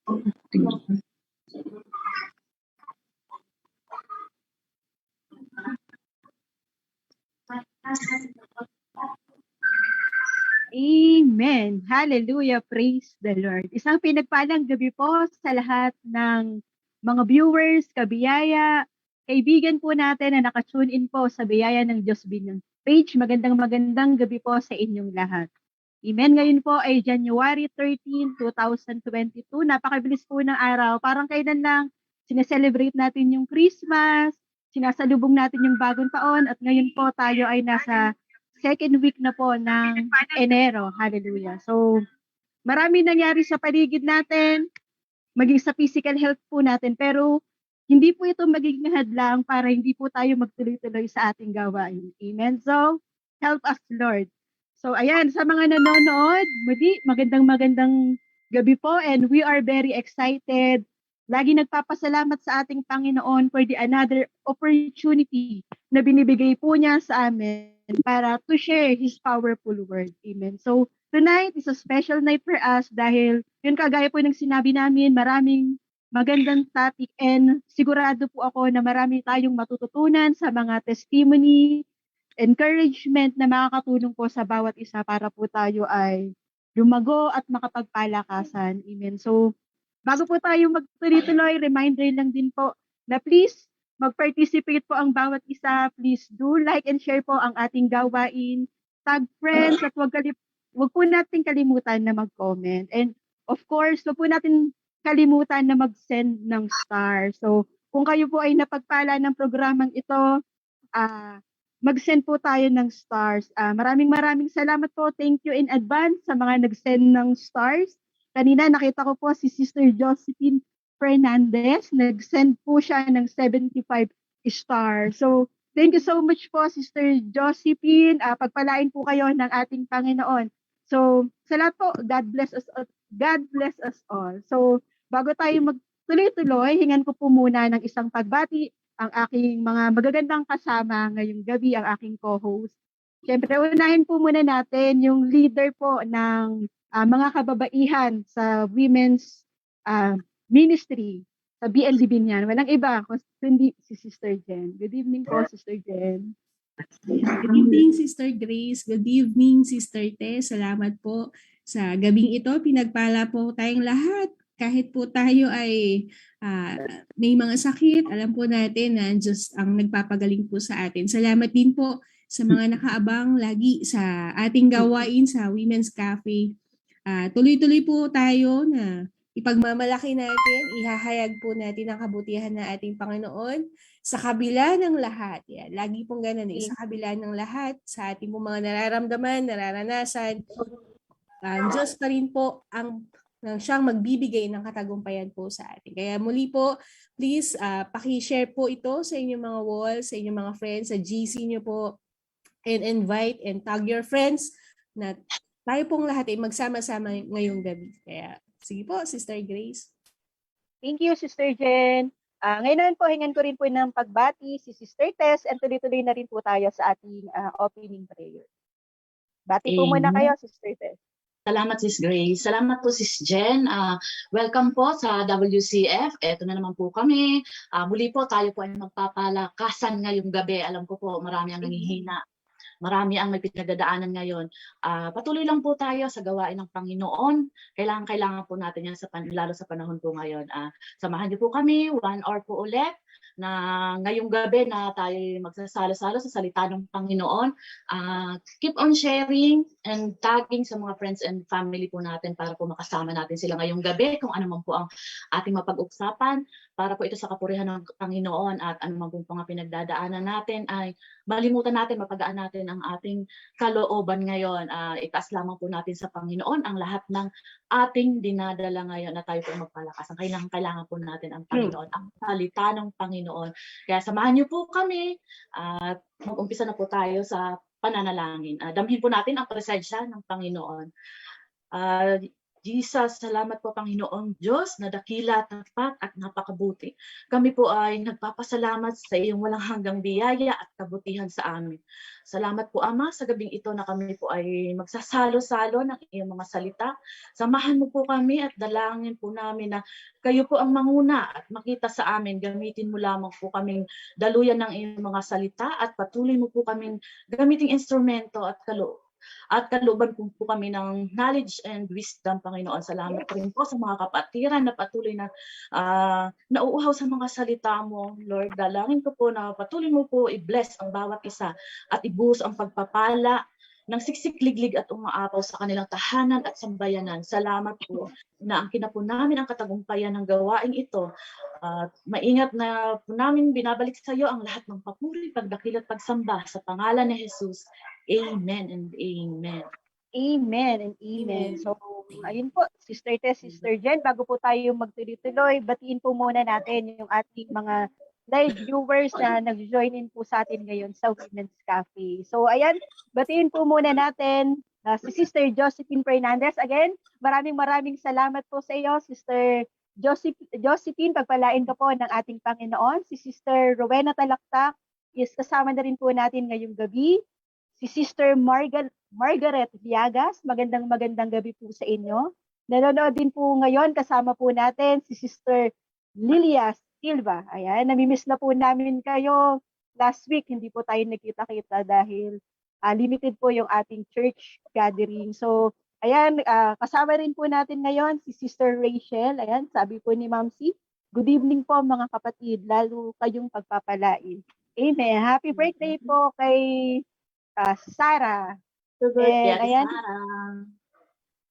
Amen. Hallelujah. Praise the Lord. Isang pinagpalang gabi po sa lahat ng mga viewers, kabiyaya, kaibigan po natin na nakatune in po sa biyaya ng Diyos bilang page. Magandang gabi po sa inyong lahat. Amen. Ngayon po ay January 13, 2022. Napakabilis po ng araw. Parang kailan lang sineselebrate natin yung Christmas, sinasalubong natin yung bagong taon, at ngayon po tayo ay nasa second week na po ng Enero. Hallelujah. So, marami nangyari sa paligid natin, maging sa physical health po natin, pero hindi po ito magiging hadlang para hindi po tayo magtuloy-tuloy sa ating gawain. Amen. So, help us, Lord. So, ayan, sa mga nanonood, muli, magandang gabi po, and we are very excited. Lagi nagpapasalamat sa ating Panginoon for the another opportunity na binibigay po niya sa amin para to share His powerful word. Amen. So, tonight is a special night for us dahil yun kagaya po ng sinabi namin, maraming magandang topic, and sigurado po ako na marami tayong matututunan sa mga testimony, encouragement na makakatulong po sa bawat isa para po tayo ay lumago at makapagpalakasan. Amen. So, bago po tayo magtuloy-tuloy, reminder lang din po na please mag-participate po ang bawat isa. Please do like and share po ang ating gawain. Tag friends at wag po natin kalimutan na mag-comment. And of course, wag po natin kalimutan na mag-send ng star. So, kung kayo po ay napagpala ng programang ito, mag-send po tayo ng stars. Maraming salamat po. Thank you in advance sa mga nag-send ng stars. Kanina nakita ko po si Sister Josephine Fernandez. Nag-send po siya ng 75 stars. So, thank you so much po, Sister Josephine. Pagpalain po kayo ng ating Panginoon. So, sa lahat po, God bless us all. God bless us all. So, bago tayo magtuloy-tuloy, hingan ko po muna ng isang pagbati ang aking mga magagandang kasama ngayong gabi, ang aking co-host. Siyempre, unahin po muna natin yung leader po ng mga kababaihan sa women's ministry sa BND Binyan. Walang iba kundi si Sister Jen. Good evening po, Sister Jen. Good evening, Sister Grace. Good evening, Sister Tess. Salamat po sa gabing ito. Pinagpala po tayong lahat. Kahit po tayo ay may mga sakit, alam po natin na Diyos ang nagpapagaling po sa atin. Salamat din po sa mga nakaabang lagi sa ating gawain sa Women's Cafe. Tuloy-tuloy po tayo na ipagmamalaki natin, ihahayag po natin ang kabutihan ng ating Panginoon sa kabila ng lahat. Yan. Lagi pong ganun, sa kabila ng lahat, sa ating po mga nararamdaman, nararanasan, Diyos pa rin po ang siyang magbibigay ng katagumpayan po sa atin. Kaya muli po, please paki-share po ito sa inyong mga walls, sa inyong mga friends, sa GC nyo po, and invite and tag your friends na tayo pong lahat ay magsama-sama ngayong gabi. Kaya sige po, Sister Grace. Thank you, Sister Jen. Ngayon po, hingan ko rin po ng pagbati si Sister Tess, and tuloy-tuloy na rin po tayo sa ating opening prayer. Bati po muna kayo, Sister Tess. Salamat, Sis Grace. Salamat po, Sis Jen. Welcome po sa WCF. Ito na naman po kami. Muli po tayo po ay magpapalakasan ngayong gabi. Alam ko po marami ang nangihina. Marami ang may pinagdadaanan ngayon. Patuloy lang po tayo sa gawain ng Panginoon. Kailangan po natin yan lalo sa panahon po ngayon. Samahan niyo po kami 1 hour po ulit na ngayong gabi na tayo magsasalo-salo sa salita ng Panginoon. Keep on sharing and tagging sa mga friends and family po natin para po makasama natin sila ngayong gabi kung ano man po ang ating mapag-usapan para po ito sa kapurihan ng Panginoon, at ano man po mga pinagdadaanan natin ay malimutan natin, mapagaan natin ang ating kalooban ngayon. Itaas lamang po natin sa Panginoon ang lahat ng ating dinadala ngayon na tayo po magpalakas. Ang kailangan po natin ang Panginoon, ang salita ng Panginoon. Kaya samahan niyo po kami at mag-umpisa na po tayo sa pananalangin. Damhin po natin ang presensya ng Panginoon. Jesus, salamat po Panginoong Diyos na dakila, tapat at napakabuti. Kami po ay nagpapasalamat sa iyong walang hanggang biyaya at kabutihan sa amin. Salamat po Ama sa gabing ito na kami po ay magsasalo-salo ng iyong mga salita. Samahan mo po kami at dalangin po namin na kayo po ang manguna at makita sa amin. Gamitin mo lamang po kaming daluyan ng iyong mga salita at patuloy mo po kaming gamiting instrumento at kalooban po kami ng knowledge and wisdom, Panginoon. Salamat rin po sa mga kapatiran na patuloy na nauuhaw sa mga salita mo, Lord. Dalangin ko po na patuloy mo po i-bless ang bawat isa at ibuhos ang pagpapala ng siksikliglig at umaapaw sa kanilang tahanan at sambayanan. Salamat po na ang kinapo namin ang katagumpayan ng gawaing ito. Maingat na po namin binabalik sa iyo ang lahat ng papuri, pagdakil at pagsamba sa pangalan ni Jesus. Amen and amen. Amen and amen. Amen. So, ayun po, Sister Tess, Sister Jen, bago po tayo magtuloy-tuloy, batiin po muna natin yung ating mga live viewers na nag-join in po sa atin ngayon sa Women's Cafe. So, ayan, batiin po muna natin si Sister Josephine Fernandez. Again, maraming salamat po sa iyo, Sister Josephine, pagpalain ka po ng ating Panginoon. Si Sister Rowena Talaktak is kasama na rin po natin ngayong gabi. Si Sister Margaret Viagas, magandang gabi po sa inyo. Nanonood din po ngayon, kasama po natin si Sister Lilia Silva. Ayan, namimiss na po namin kayo. Last week, hindi po tayo nagkita-kita dahil limited po yung ating church gathering. So, ayan, kasama rin po natin ngayon si Sister Rachel. Ayan, sabi po ni Ma'am C, good evening po mga kapatid, lalo kayong pagpapalain. Amen. Happy birthday po kay Sarah. And ayan,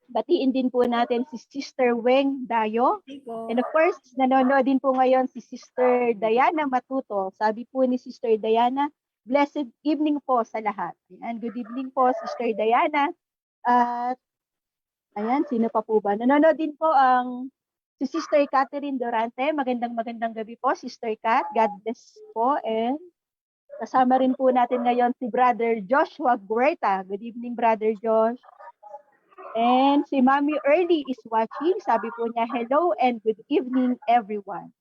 batiin din po natin si Sister Weng Dayo. And of course, nanonood din po ngayon si Sister Diana Matuto. Sabi po ni Sister Diana, blessed evening po sa lahat. Ayan, good evening po, Sister Diana. At ayan, sino pa po ba? Nanonood din po si Sister Catherine Durante. Magandang gabi po, Sister Cat. God bless po. And kasama rin po natin ngayon si Brother Joshua Guerta. Good evening, Brother Josh. And si Mami Early is watching. Sabi po niya, hello and good evening, everyone.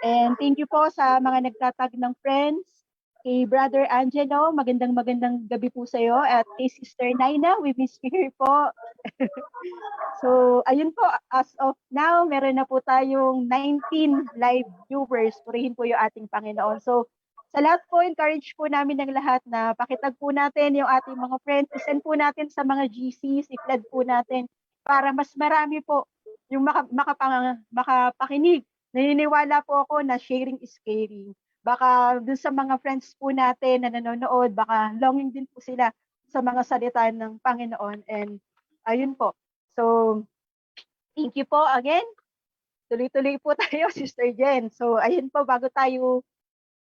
And thank you po sa mga nagtatag ng friends. Kay Brother Angelo, magandang gabi po sa iyo. At kay Sister Naina, we miss you here po. So, ayun po, as of now, meron na po tayong 19 live viewers. Purihin po yung ating Panginoon. So, sa lahat po, encourage po namin ng lahat na pakitag po natin yung ating mga friends. I-send po natin sa mga GCs, i-flood po natin para mas marami po yung makapakinig. Naniniwala po ako na sharing is caring. Baka dun sa mga friends po natin na nanonood, baka longing din po sila sa mga salita ng Panginoon. And ayun po. So, thank you po again. Tuloy-tuloy po tayo, Sister Jen. So, ayun po, bago tayo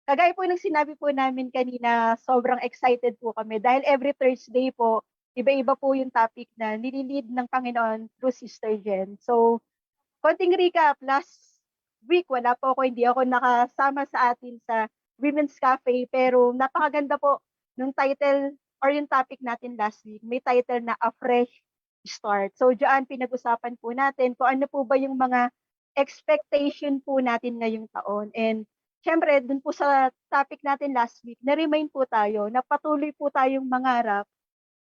kagaya po ng sinabi po namin kanina, sobrang excited po kami dahil every Thursday po, iba-iba po yung topic na nililid ng Panginoon through Sister Jen. So, konting recap, last week wala po ako, hindi ako nakasama sa atin sa Women's Cafe, pero napakaganda po nung title or yung topic natin last week. May title na A Fresh Start. So, diyan pinag-usapan po natin kung ano po ba yung mga expectation po natin ngayong taon. And siyempre, dun po sa topic natin last week, na-remind po tayo na patuloy po tayong mangarap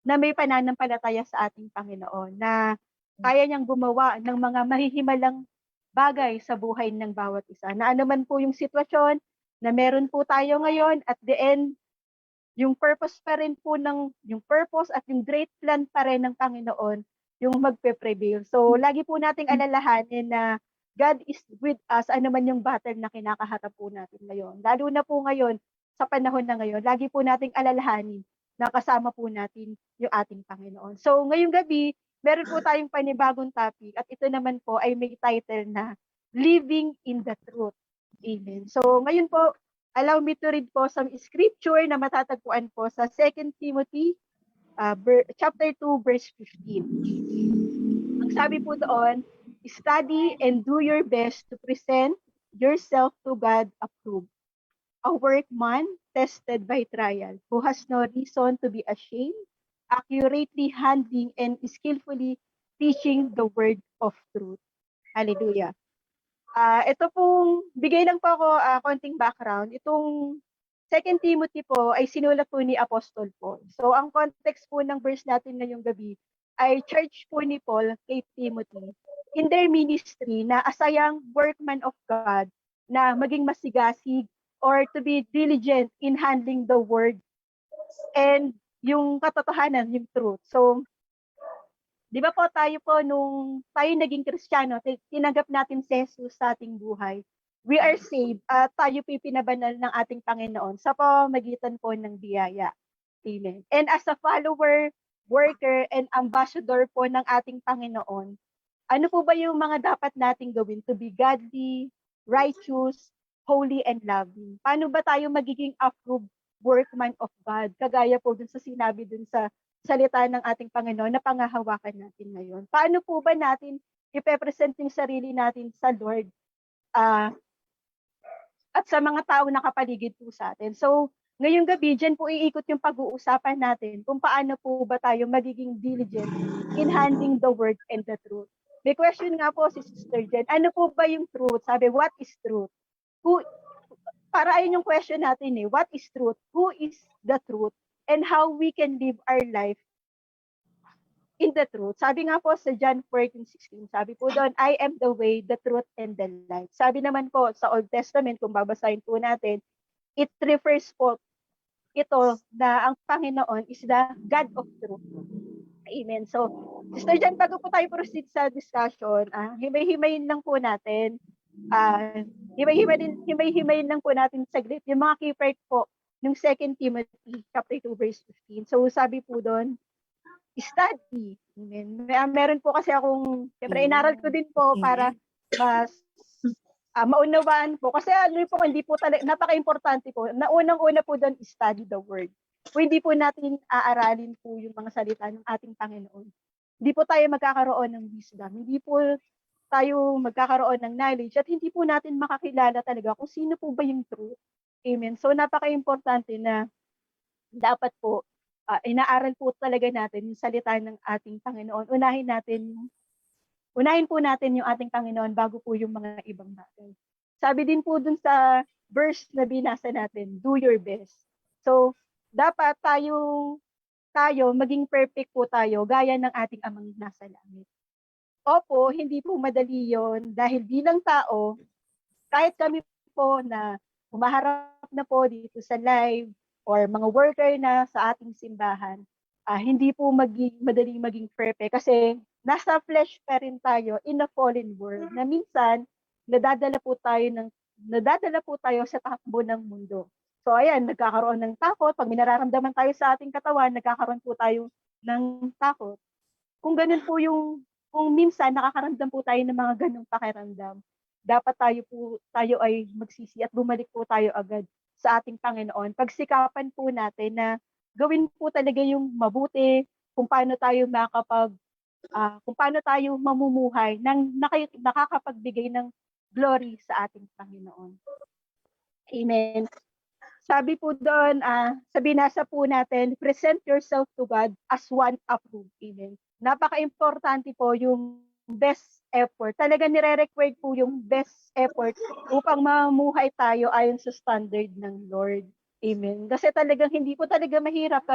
na may pananampalataya sa ating Panginoon, na kaya niyang gumawa ng mga mahihimalang bagay sa buhay ng bawat isa. Na anuman po yung sitwasyon na meron po tayo ngayon, at the end, yung purpose pa rin po yung purpose at yung great plan pa rin ng Panginoon yung magpe-prevail. So, lagi po nating alalahanin na God is with us, ano man yung battle na kinakaharap po natin ngayon. Lalo na po ngayon, sa panahon na ngayon, lagi po nating alalahanin na kasama po natin yung ating Panginoon. So, ngayong gabi, meron po tayong panibagong topic at ito naman po ay may title na Living in the Truth. Amen. So, ngayon po, allow me to read po some scripture na matatagpuan po sa 2 Timothy chapter 2, verse 15. Ang sabi po doon, study and do your best to present yourself to God approved, a workman tested by trial, who has no reason to be ashamed, accurately handling and skillfully teaching the word of truth. Hallelujah. Ito pong, bigay lang po ako konting background. Itong 2 Timothy po ay sinulat po ni Apostol Paul. So, ang context po ng verse natin ngayong gabi ay church po ni Paul kay Timothy in their ministry na as a young workman of God na maging masigasig or to be diligent in handling the word and yung katotohanan, yung truth. So, di ba po tayo po nung tayo naging Kristiyano, tinanggap natin si Jesus sa ating buhay. We are saved at tayo po pinabanal ng ating Panginoon sa pamamagitan po ng biyaya. Amen. And as a follower, worker, and ambassador po ng ating Panginoon, ano po ba yung mga dapat nating gawin to be godly, righteous, holy, and loving? Paano ba tayo magiging approved workman of God? Kagaya po dun sa sinabi dun sa salita ng ating Panginoon na pangahawakan natin ngayon. Paano po ba natin ipepresent yung sarili natin sa Lord at sa mga tao na kapaligid po sa atin? So, ngayong gabi, dyan po iikot yung pag-uusapan natin kung paano po ba tayo magiging diligent in handling the word and the truth. May question nga po si Sister Jen, ano po ba yung truth? Sabi, what is truth? Para ayun yung question natin what is truth? Who is the truth? And how we can live our life in the truth. Sabi nga po sa John 14:16, sabi po doon, I am the way, the truth, and the life. Sabi naman po sa Old Testament, kung babasahin po natin, it refers po ito na ang Panginoon is the God of truth. Amen. So, Sister Jan, bago po tayo proceed sa discussion, himay-himayin lang po natin, himay-himayin lang po natin saglit yung mga key part po ng 2 Timothy chapter 2 verse 15. So, sabi po doon, study. Amen. Meron po kasi akong, siyempre, inaral ko din po para mas maunawaan po. Kasi po, hindi po talaga, napaka-importante po. Na unang-una po doon, study the word. Kung hindi po natin aaralin po yung mga salita ng ating Panginoon, hindi po tayo magkakaroon ng wisdom. Hindi po tayo magkakaroon ng knowledge at hindi po natin makakilala talaga kung sino po ba yung truth. Amen. So, napaka-importante na dapat po, inaaral po talaga natin yung salita ng ating Panginoon. Unahin po natin yung ating Panginoon bago po yung mga ibang bagay. Sabi din po dun sa verse na binasa natin, do your best. So, dapat tayo maging perfect po tayo gaya ng ating amang nasa langit. Opo, hindi po madali yon dahil bilang tao, kahit kami po na humaharap na po dito sa live or mga worker na sa ating simbahan, hindi po madaling maging perfect kasi nasa flesh pa rin tayo in a fallen world na minsan nadadala po tayo sa takbo ng mundo. So ayan, nagkakaroon ng takot. Pag may nararamdaman tayo sa ating katawan, nagkakaroon po tayo ng takot. Kung kung minsan nakakaramdam po tayo ng mga ganong pakiramdam, dapat tayo ay magsisi at bumalik po tayo agad sa ating Panginoon. Pagsikapan po natin na gawin po talaga yung mabuti, kung paano tayo mamumuhay nang nakakapagbigay ng glory sa ating Panginoon. Amen. Sabi po doon, sa binasa po natin, present yourself to God as one approved. Amen. Napaka-importante po yung best effort. Talaga nire-require po yung best effort upang mamuhay tayo ayon sa standard ng Lord. Amen. Kasi talagang hindi po talaga mahirap,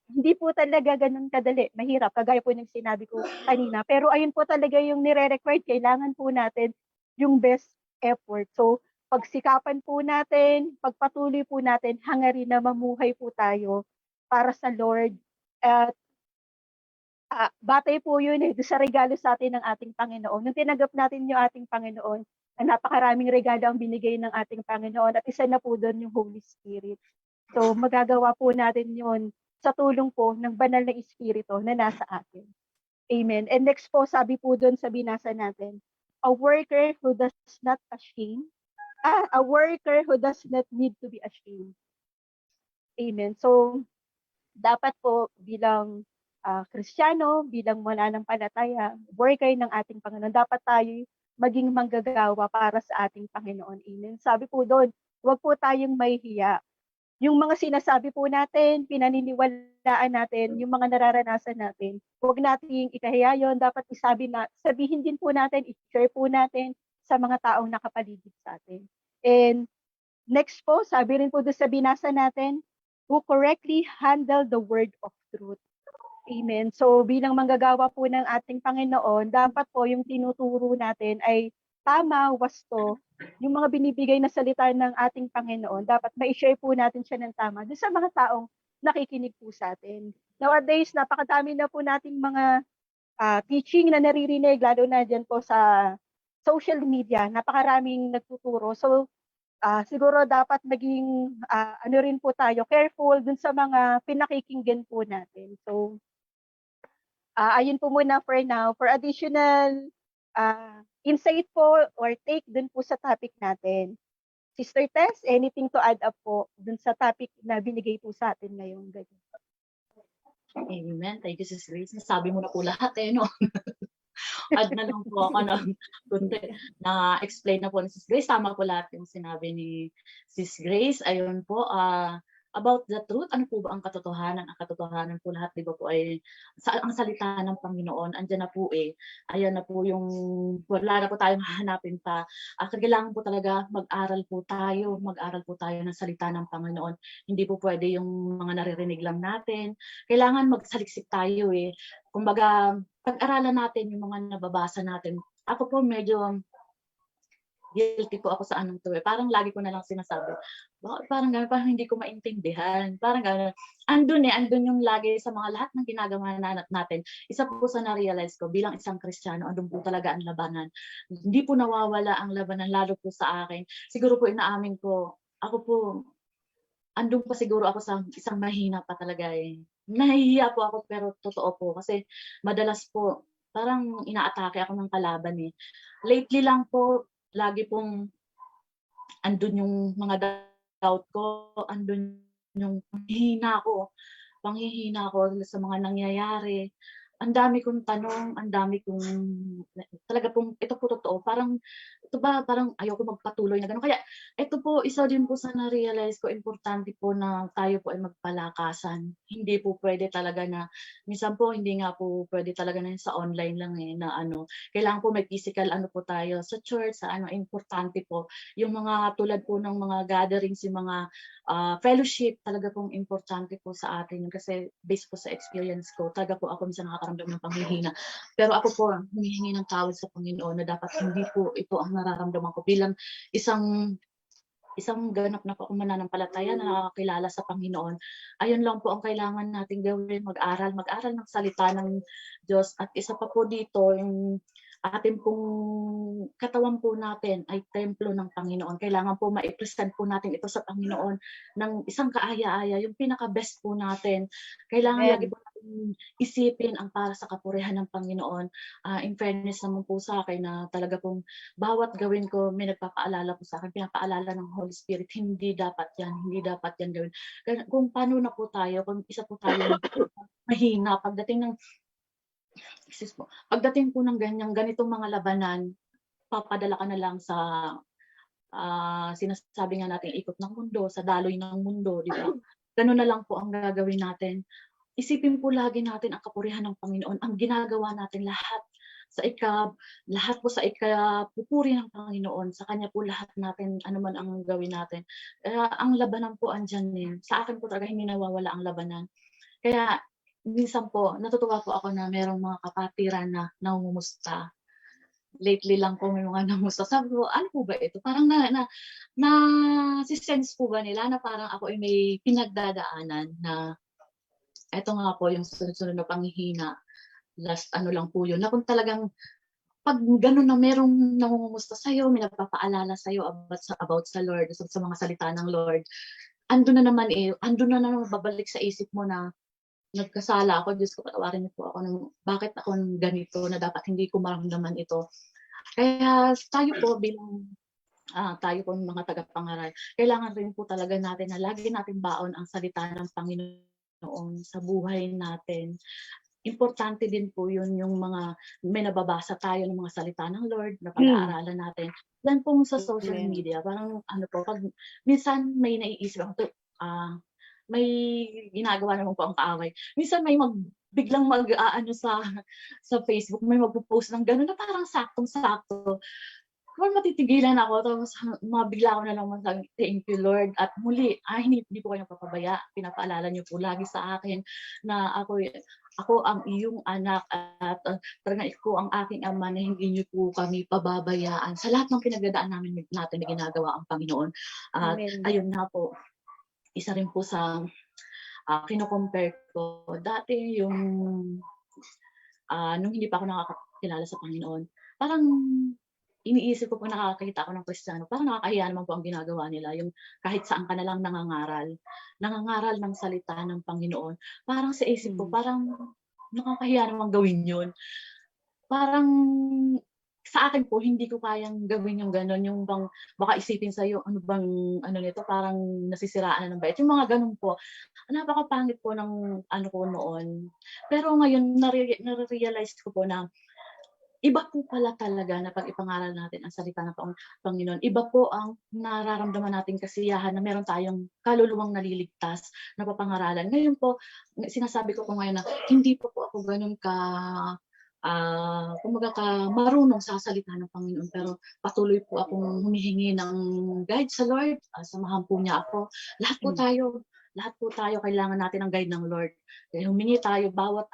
hindi po talaga ganun kadali. Mahirap, kagaya po ng sinabi ko kanina. Pero ayun po talaga yung nire-require. Kailangan po natin yung best effort. So, pagsikapan po natin, pagpatuloy po natin, hangarin na mamuhay po tayo para sa Lord. At batay po yun sa regalo sa atin ng ating Panginoon. Nung tinanggap natin yung ating Panginoon, napakaraming regalo ang binigay ng ating Panginoon at isa na po doon yung Holy Spirit. So magagawa po natin yun sa tulong po ng banal na Espiritu na nasa atin. Amen. And next po, sabi po doon sa binasa natin, a worker who does not need to be ashamed. Amen. So, dapat po bilang Kristiyano, bilang mananampalataya, worker ng ating Panginoon, dapat tayo maging manggagawa para sa ating Panginoon. Amen. Sabi po doon, huwag po tayong mahihiya yung mga sinasabi po natin, pinaniniwalaan natin, yung mga nararanasan natin, huwag nating ikahiya yun. Dapat sabihin din po natin, i-share po natin sa mga taong nakapaligid sa atin. And next po, sabi rin po doon sa binasa natin, who correctly handle the word of truth. Amen. So bilang manggagawa po ng ating Panginoon, dapat po yung tinuturo natin ay tama, wasto, yung mga binibigay na salita ng ating Panginoon, dapat ma-share po natin siya ng tama doon sa mga taong nakikinig po sa atin. Nowadays, napakadami na po nating mga teaching na naririnig, lalo na dyan po sa social media, napakaraming nagtuturo. So, siguro dapat maging ano rin po tayo, careful dun sa mga pinakikinggan po natin. So, ayun po muna for now. For additional insight po or take dun po sa topic natin. Sister Tess, anything to add up po dun sa topic na binigay po sa atin ngayong gabi? Amen. Thank you, Sis Grace. Nasabi mo na po lahat no? Add na lang po ako ng kundi na-explain na po ni Sis Grace. Tama po lahat yung sinabi ni Sis Grace. Ayun po, about the truth, ano po ba ang katotohanan? Ang katotohanan po lahat, di ba po, ay ang salita ng Panginoon, andyan na po ayan na po yung, wala na po tayong hahanapin pa. Kailangan po talaga mag-aral po tayo ng salita ng Panginoon. Hindi po pwede yung mga naririnig lang natin. Kailangan magsaliksik tayo Kumbaga, pag-aralan natin yung mga nababasa natin. Ako po medyo guilty po ako sa anong to Parang lagi ko na lang sinasabi, parang gano'n, parang hindi ko maintindihan. Parang gano'n. Andun yung lagi sa mga lahat ng ginagawa natin. Isa po sa na-realize ko, bilang isang Kristiyano, andun po talaga ang labanan. Hindi po nawawala ang labanan, lalo po sa akin. Siguro po inaamin ko, ako po, andun pa siguro ako sa isang mahina pa talaga Nahihiya po ako, pero totoo po. Kasi madalas po, parang inaatake ako ng kalaban Lately lang po, lagi pong andun yung mga doubt ko, andun yung panghihina ko sa mga nangyayari. Ang dami kong tanong, talaga pong, ito po totoo, parang ayoko magpatuloy na gano'n. Kaya ito po, isa din po sa na-realize ko, importante po na tayo po ay magpalakasan. Hindi po pwede talaga na, minsan po hindi nga po pwede talaga na sa online lang na kailangan po may physical po tayo sa church, importante po. Yung mga tulad po ng mga gatherings, yung mga fellowship, talaga pong importante po sa atin. Kasi based po sa experience ko, talaga po ako minsan nakakaramdam ng panghihina. Pero ako po, humihingi ng tawad sa Panginoon na dapat hindi po ito ang nararamdaman ko bilang isang ganap na po akong mananampalataya na nakakilala sa Panginoon. Ayun lang po ang kailangan nating gawin, mag-aral ng salita ng Diyos. At isa pa po dito, yung ating pong katawan po natin ay templo ng Panginoon. Kailangan po ma-present po natin ito sa Panginoon ng isang kaaya-aya, yung pinaka-best po natin. Kailangan lagi po natin isipin ang para sa kapurihan ng Panginoon. In fairness naman po sa akin na talaga pong bawat gawin ko, may nagpapaalala po sa akin, pinapaalala ng Holy Spirit, hindi dapat yan gawin. Kung paano na po tayo, kung isa po tayo mahina, pagdating po ng ganitong mga labanan, papadala ka na lang sa sinasabi nga natin ikot ng mundo, sa daloy ng mundo, di ba? Ganun na lang po ang gagawin natin. Isipin po lagi natin ang kapurihan ng Panginoon, ang ginagawa natin lahat po sa ikapupuri ng Panginoon, sa Kanya po lahat natin, anuman ang gawin natin. Ang labanan po andyan Sa akin po talaga hindi nawawala ang labanan. Kaya minsan po, natutuwa po ako na merong mga kapatiran na nangungumusta. Lately lang po may mga nangungusta. Sabi ko, ano po ba ito? Parang si-sense po ba nila na parang ako ay may pinagdadaanan na eto nga po yung sunod-sunod na panghihina. Last lang po yun. Na kung talagang pag gano'n na merong nangungumusta sa'yo, may nagpapaalala sa'yo about sa Lord, sa mga salita ng Lord, andun na naman babalik sa isip mo na nagkasala ako, Diyos ko, patawarin niyo po ako bakit ako ganito na dapat hindi ko maramdaman ito. Kaya tayo po bilang tayo po mga tagapangaral, kailangan rin po talaga natin na lagi natin baon ang salita ng Panginoon sa buhay natin. Importante din po yun yung mga may nababasa tayo ng mga salita ng Lord na pag-aaralan natin. Yan po sa social media, parang pag minsan may naiisip ako, may ginagawa naman po ang kaaway. Minsan may biglang mag-aano sa Facebook, may magpo-post ng gano'n na parang saktong-sakto. Parang matitigilan ako tapos mabigla ko na lang masabi, "Thank you Lord." At muli, hindi ko kayo napapabaya. Pinapaalala niyo po lagi sa akin na ako ang iyong anak at talagang ikaw ang aking ama na hindi niyo po kami pababayaan sa lahat ng pinagdadaan natin na ginagawa ang Panginoon. At Amen. ayun nga po, isa rin po sa kino-compare ko dati yung nung hindi pa ako nakakakilala sa Panginoon, parang iniisip ko 'pag nakakakita ako ng Kristiyano, parang nakakahiya naman po ang ginagawa nila, yung kahit saan ka na lang nangangaral ng salita ng Panginoon. Parang sa isip ko, parang nakakahiya namang gawin yun. Parang sa akin po, hindi ko kayang gawin yung gano'n, yung bang baka isipin sa'yo, ano bang ano nito, parang nasisiraan na ng bayot, yung mga gano'n po. Napakapangit po ng ano ko noon. Pero ngayon nare-realize ko po na iba po pala talaga na 'pag ipangaral natin ang salita ng Panginoon. Iba po ang nararamdaman nating kasiyahan na meron tayong kaluluwang naliligtas na papangaralan. Ngayon po, sinasabi ko po ngayon na hindi pa po ako gano'n kumbaga marunong sa salita ng Panginoon. Pero patuloy po akong humihingi ng guide sa Lord, samahan po niya ako. Lahat po tayo kailangan natin ng guide ng Lord. Kaya humingi tayo bawat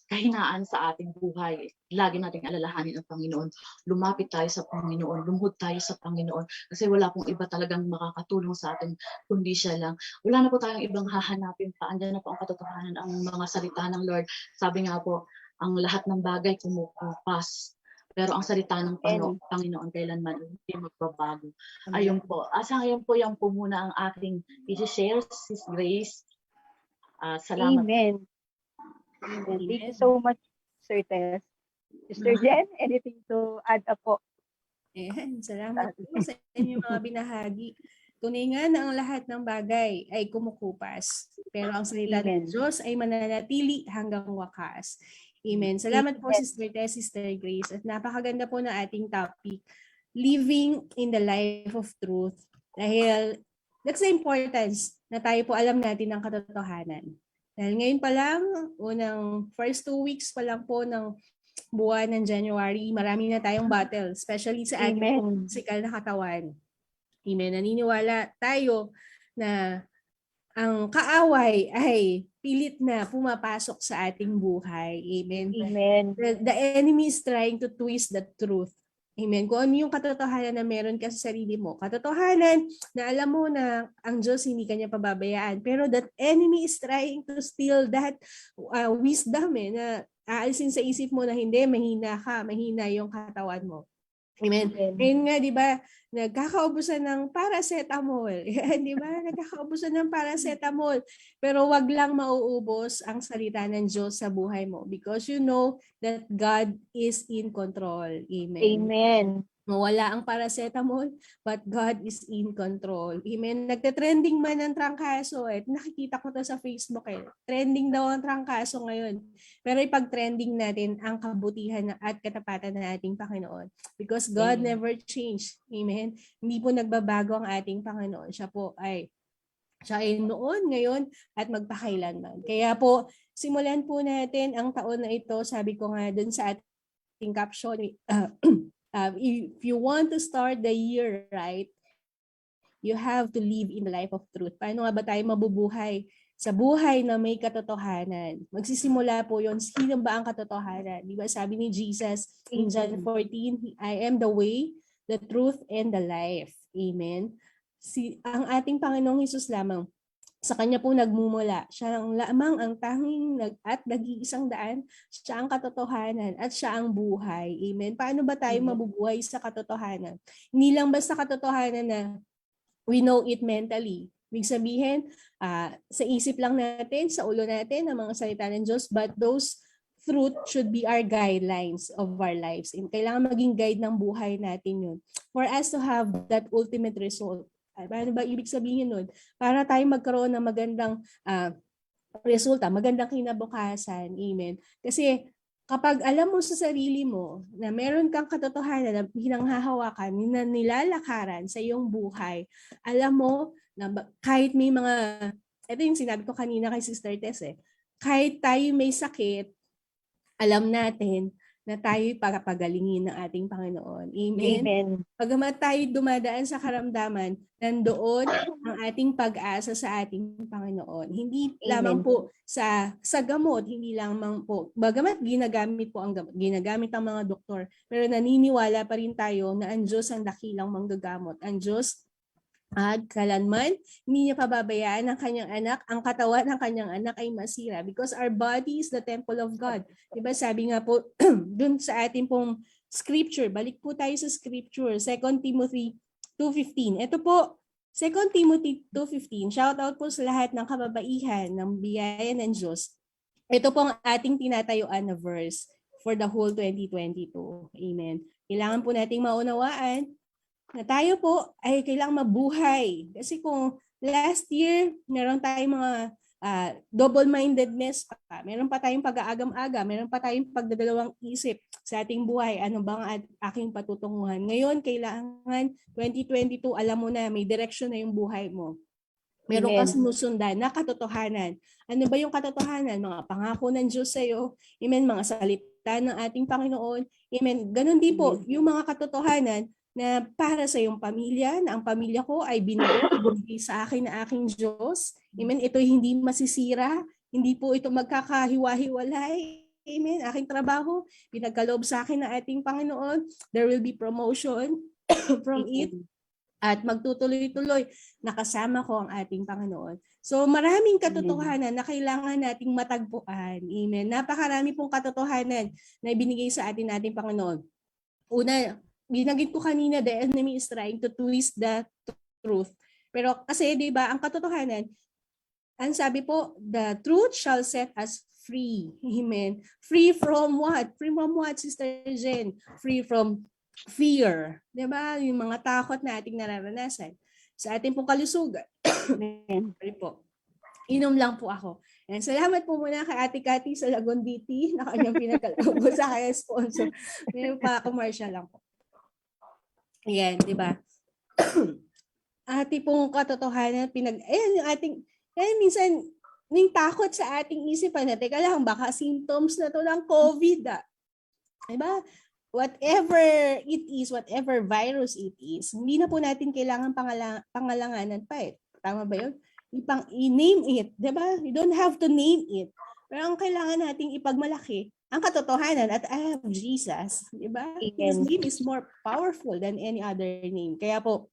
kahinaan sa ating buhay, lagi nating alalahanin ang Panginoon. Lumapit tayo sa Panginoon, lumuhod tayo sa Panginoon, kasi wala pong iba talagang makakatulong sa atin kundi siya lang. Wala na po tayong ibang hahanapin pa. Andiyan na po ang katotohanan, ang mga salita ng Lord. Sabi nga po, ang lahat ng bagay kumukupas. Pero ang salita ng Panginoon kailanman hindi magbabago. Ayun po. Sa ngayon po, yan po muna ang aking i-share, Sis Grace. Salamat. Amen. Amen. Thank you so much, Sir Tess. Sister Jen, anything to add up po? Ayan, salamat po sa inyong mga binahagi. Tunay nga na ang lahat ng bagay ay kumukupas, pero ang salita ng Diyos ay mananatili hanggang wakas. Amen. Salamat po, Sister Tess, Sister Grace. At napakaganda po na ating topic, living in the life of truth. Dahil that's the importance na tayo po alam natin ang katotohanan. Dahil ngayon pa lang, first 2 weeks pa lang po ng buwan ng January, marami na tayong battle, especially sa ating physical na katawan. Amen. Naniniwala tayo na ang kaaway ay pilit na pumapasok sa ating buhay. Amen. Amen. The enemy is trying to twist the truth. Amen. Kung ano yung katotohanan na meron ka sa sarili mo. Katotohanan na alam mo na ang Diyos hindi kanya pababayaan. Pero that enemy is trying to steal that wisdom na aalisin sa isip mo na hindi, mahina yung katawan mo. Amen. Ngayon nga, di ba, nagkakaubusan ng paracetamol. Di ba? Nagkakaubusan ng paracetamol. Pero wag lang mauubos ang salita ng Diyos sa buhay mo because you know that God is in control. Amen. Amen. Mawala ang paracetamol, but God is in control. Amen. Nagte-trending man ang trangkaso. Nakikita ko to sa Facebook. Trending daw ang trangkaso ngayon. Pero ipag-trending natin ang kabutihan at katapatan ng ating Panginoon. Because God never changed. Amen. Hindi po nagbabago ang ating Panginoon. Siya ay noon, ngayon, at magpakailanman. Kaya po, simulan po natin ang taon na ito. Sabi ko nga dun sa ating caption, if you want to start the year right, you have to live in the life of truth. Paano nga ba tayo mabubuhay sa buhay na may katotohanan? Magsisimula po yon. Sino ba ang katotohanan? Di ba sabi ni Jesus in John 14, I am the way, the truth, and the life. Amen. Ang ating Panginoong Hesus lamang, sa kanya po nagmumula. Siya lang lamang ang tanging at nag-iisang daan. Siya ang katotohanan at siya ang buhay. Amen. Paano ba tayo mabubuhay sa katotohanan? Hindi lang basta katotohanan na we know it mentally. Ibig sabihin, sa isip lang natin, sa ulo natin, ang mga salita ng Diyos, but those truth should be our guidelines of our lives. And kailangan maging guide ng buhay natin yun for us to have that ultimate result. Ano ba ibig sabihin nun? Para tayo magkaroon ng magandang resulta, magandang kinabukasan. Amen. Kasi kapag alam mo sa sarili mo na meron kang katotohanan na pinanghahawakan, na nilalakaran sa iyong buhay, alam mo na kahit may mga, ito yung sinabi ko kanina kay Sister Tess kahit tayo may sakit, alam natin na tayo'y papagalingin ng ating Panginoon. Amen? Amen. Pagamat tayo dumadaan sa karamdaman, nandoon ang ating pag-asa sa ating Panginoon. Hindi lamang po sa gamot, hindi lamang po, bagamat ginagamit po ang gamot, ginagamit ang mga doktor, pero naniniwala pa rin tayo na ang Diyos ang dakilang manggagamot. Ang Diyos at kalanman, hindi niya pababayaan ang kanyang anak, ang katawan ng kanyang anak ay masira because our body is the temple of God. Diba sabi nga po dun sa ating pong scripture, balik po tayo sa scripture, 2 Timothy 2:15. Ito po, 2 Timothy 2:15, shout out po sa lahat ng kababaihan, ng biyaya ng Diyos. Ito po ang ating tinatayuan na verse for the whole 2022. Amen. Kailangan po nating maunawaan na tayo po ay kailangang mabuhay. Kasi kung last year, meron tayong mga double-mindedness pa, meron pa tayong pag-aagam-aga, meron pa tayong pagdadalawang isip sa ating buhay, ano bang aking patutunguhan. Ngayon, kailangan 2022, alam mo na, may direction na yung buhay mo. Meron kang sinusundan na katotohanan. Ano ba yung katotohanan? Mga pangako ng Diyos sa iyo. Amen. Mga salita ng ating Panginoon. Amen. Ganon din po, yung mga katotohanan na para sa iyong pamilya, na ang pamilya ko ay binigay sa akin na aking Diyos. Amen. Ito hindi masisira. Hindi po ito magkakahiwa-hiwalay. Amen. Aking trabaho, pinagkaloob sa akin ng ating Panginoon. There will be promotion from it. At magtutuloy-tuloy, nakasama ko ang ating Panginoon. So maraming katotohanan na kailangan nating matagpuan. Amen. Napakarami pong katotohanan na ibinigay sa ating Panginoon. Una, binanggit ko kanina, the enemy is trying to twist the truth. Pero kasi, di ba, ang katotohanan, ang sabi po, the truth shall set us free. Amen. Free from what? Free from what, Sister Jen? Free from fear. Di ba? Yung mga takot na ating nararanasan sa ating pong kalusugan. Sorry po. Inom lang po ako. And salamat po muna kay Ate Cathy sa Lagonditi na kanyang pinagkaloob sa kaya sponsor. May pa-commercial lang po. Ayan, di ba? Ate pong katotohanan, yung ating, minsan, yung takot sa ating isipan na, teka lang, baka symptoms na to ng COVID. Di ba? Whatever it is, whatever virus it is, hindi na po natin kailangan pangalanganan pa Tama ba yun? I-name it. Di ba? You don't have to name it. Pero ang kailangan nating ipagmalaki, ang katotohanan at I have Jesus. Di ba? His name is more powerful than any other name. Kaya po,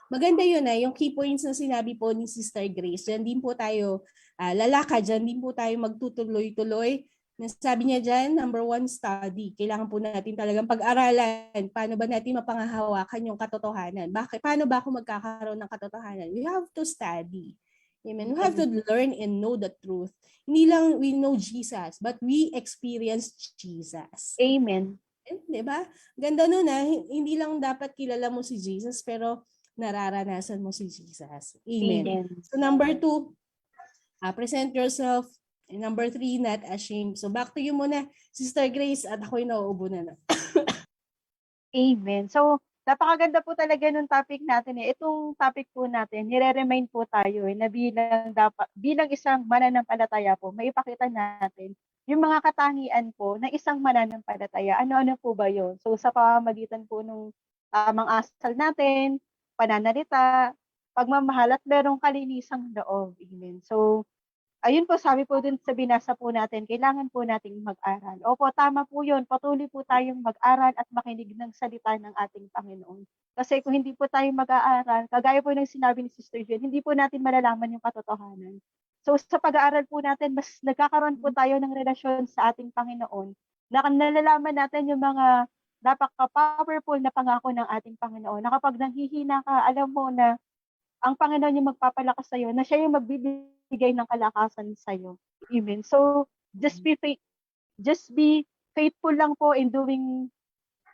maganda yun yung key points na sinabi po ni Sister Grace. Diyan din po tayo lalakad, diyan din po tayo magtutuloy-tuloy. Sabi niya dyan, number 1, study. Kailangan po natin talagang pag-aralan. Paano ba natin mapanghahawakan yung katotohanan? Paano ba ako magkakaroon ng katotohanan? We have to study. Amen. We have to learn and know the truth. Hindi lang we know Jesus, but we experience Jesus. Amen. Diba? Ganda nun hindi lang dapat kilala mo si Jesus, pero nararanasan mo si Jesus. Amen. So number 2, present yourself. And number 3, not ashamed. So back to you muna, Sister Grace, at ako'y nauubo na. Amen. So, napakaganda po talaga nung topic natin Itong topic po natin, nire-remind po tayo na bilang isang mananampalataya po, maipakita natin yung mga katangian po ng isang mananampalataya. Ano-ano po ba yun? So, sa pamamagitan po nung mga asal natin, pananalita, pagmamahal at merong kalinisang loob. Amen. So, ayun po, sabi po dun sa binasa po natin, kailangan po nating mag-aral. Opo, tama po yun. Patuloy po tayong mag-aral at makinig ng salita ng ating Panginoon. Kasi kung hindi po tayo mag-aaral, kagaya po ng sinabi ni Sister Jen, hindi po natin malalaman yung katotohanan. So sa pag-aaral po natin, mas nagkakaroon po tayo ng relasyon sa ating Panginoon. Nalalaman natin yung mga napaka-powerful na pangako ng ating Panginoon. Na kapag nanghihina ka, alam mo na ang Panginoon yung magpapalakas sa iyo, na siya yung magbibigay ng kalakasan sa iyo. Amen. So, just be faithful lang po in doing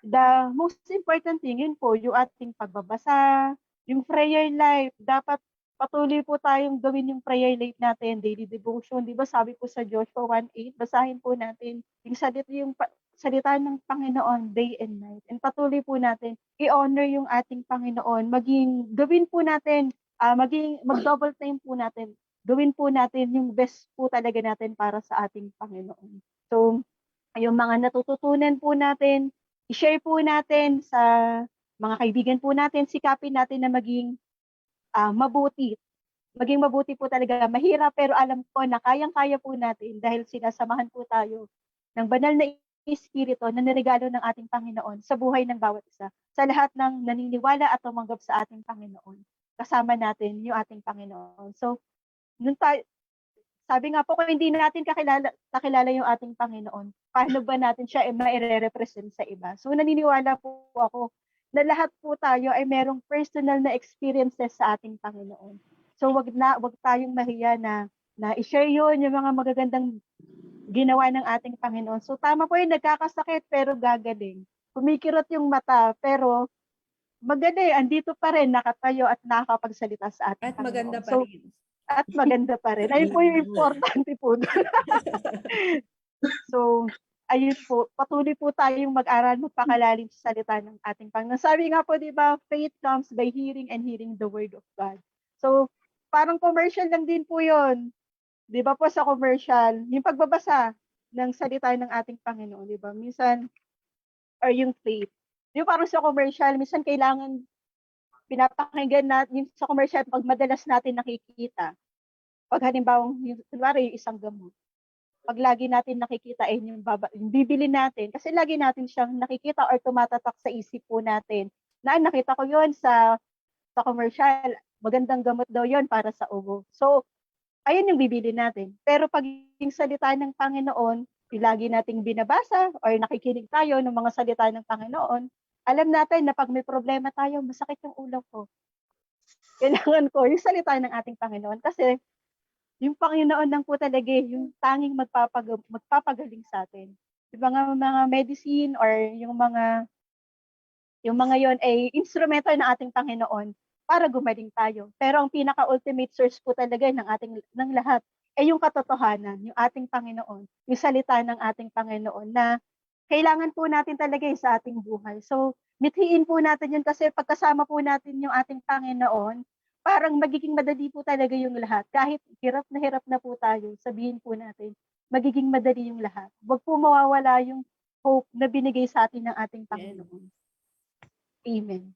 the most important thing. Yun po, yung ating pagbabasa, yung prayer life. Dapat patuloy po tayong gawin yung prayer life natin, daily devotion. Di ba sabi po sa Joshua 1:8, basahin po natin salita ng Panginoon day and night. And patuloy po natin i-honor yung ating Panginoon. Gawin po natin, mag-double time po natin. Gawin po natin yung best po talaga natin para sa ating Panginoon. So, yung mga natututunan po natin, i-share po natin sa mga kaibigan po natin, sikapin natin na maging mabuti. Maging mabuti po talaga. Mahirap pero alam ko na kayang-kaya po natin dahil sinasamahan po tayo ng banal na Espiritu na niregalo ng ating Panginoon sa buhay ng bawat isa. Sa lahat ng naniniwala at tumanggap sa ating Panginoon. Kasama natin yung ating Panginoon. So, sabi nga po, kung hindi natin kakilala yung ating Panginoon, paano ba natin siya ma-represent sa iba? So, naniniwala po ako na lahat po tayo ay merong personal na experiences sa ating Panginoon. So wag tayong mahiya na i-share yun, yung mga magagandang ginawa ng ating Panginoon. So tama po yung nagkakasakit pero gagaling. Kumikirot yung mata pero magaling, andito pa rin, nakatayo at nakakapagsalita sa ating At Panginoon. maganda pa rin. At maganda pa rin. Ayun po yung importante po. So, ayun po, patuloy po tayong mag-aral, magpakalalim sa salita ng ating Panginoon. Sabi nga po, di ba, faith comes by hearing and hearing the word of God. So, parang commercial lang din po yun. Di ba po sa commercial, yung pagbabasa ng salita ng ating Panginoon, di ba? Minsan, or yung faith. Di ba parang sa commercial, minsan kailangan pinapakinggan natin, yung sa commercial, pag madalas natin nakikita, pag halimbawa, kunwari yung isang gamot, pag lagi natin nakikita yung bibili natin kasi lagi natin siyang nakikita or tumatatak sa isip po natin na nakita ko yon sa commercial, magandang gamot daw yon para sa ubo. So, ayun yung bibili natin. Pero pag yung salita ng Panginoon, yung lagi nating binabasa or nakikinig tayo ng mga salita ng Panginoon, alam natin na pag may problema tayo, masakit yung ulo ko. Kailangan ko yung salita ng ating Panginoon kasi yung Panginoon lang po talaga yung tanging magpapagaling sa atin. Yung mga medicine or yung mga yon ay instrumento ng ating Panginoon para gumaling tayo. Pero ang pinaka-ultimate source po talaga ng lahat ay yung katotohanan, yung ating Panginoon, yung salita ng ating Panginoon na kailangan po natin talaga sa ating buhay. So, mithiin po natin yun kasi pagkasama po natin yung ating Panginoon, parang magiging madali po talaga yung lahat. Kahit hirap na po tayo, sabihin po natin, magiging madali yung lahat. Huwag po mawawala yung hope na binigay sa atin ng ating Panginoon. Amen.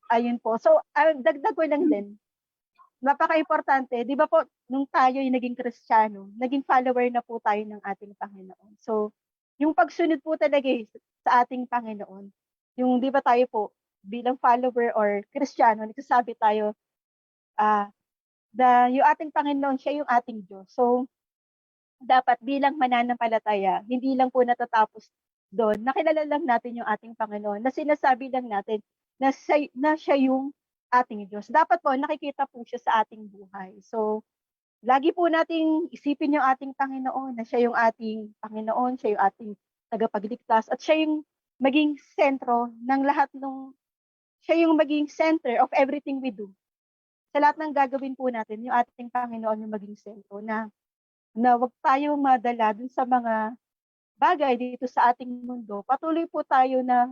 Ayun po. So, dagdag ko lang din. Napaka-importante. Di ba po, nung tayo yung naging Kristiyano, naging follower na po tayo ng ating Panginoon. So, yung pagsunod po talaga sa ating Panginoon, yung di ba tayo po, bilang follower or Kristiyano, nagsasabi tayo, yung ating Panginoon, siya yung ating Diyos. So, dapat bilang mananampalataya, hindi lang po natatapos doon, nakilala lang natin yung ating Panginoon, na sinasabi lang natin na siya yung ating Diyos. Dapat po, nakikita po siya sa ating buhay. So, lagi po nating isipin yung ating Panginoon, na siya yung ating Panginoon, siya yung ating tagapagligtas, at siya yung maging sentro ng lahat siya yung maging center of everything we do. Sa lahat ng gagawin po natin, yung ating Panginoon yung maging sentro na wag tayong madala dun sa mga bagay dito sa ating mundo. Patuloy po tayo na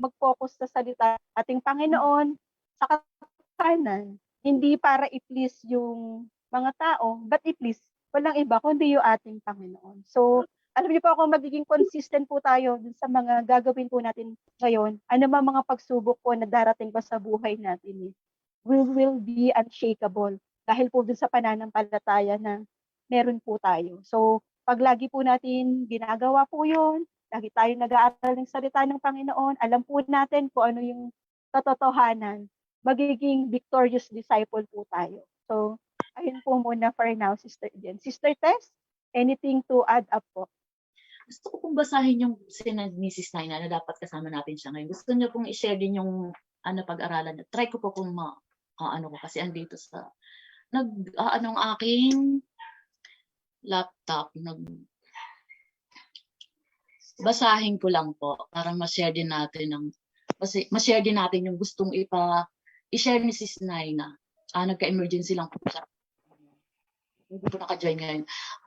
mag-focus sa salita ating Panginoon sa katotohanan. Hindi para i-please yung mga tao, but i-please walang iba kundi yung ating Panginoon. So, alam niyo po kung magiging consistent po tayo dun sa mga gagawin po natin ngayon, ano mga pagsubok po na darating pa sa buhay natin, we will be unshakable dahil po dun sa pananampalataya na meron po tayo. So, pag lagi po natin ginagawa po yun, lagi tayo nag-aaral ng salita ng Panginoon, alam po natin kung ano yung katotohanan, magiging victorious disciple po tayo. So, ayun po muna for now, Sister Jen. Sister Tess, anything to add up po? Gusto ko pong basahin yung sinad ni Sis Naina na dapat kasama natin siya ngayon. Gusto niyo pong i-share din yung pag-aralan niya. Try ko po kung ko kasi andito sa anong aking laptop, basahin ko lang po para ma-share din natin yung gustong i-share ni Sis Naina. nagka-emergency lang po siya. Hindi po naka-join ngayon.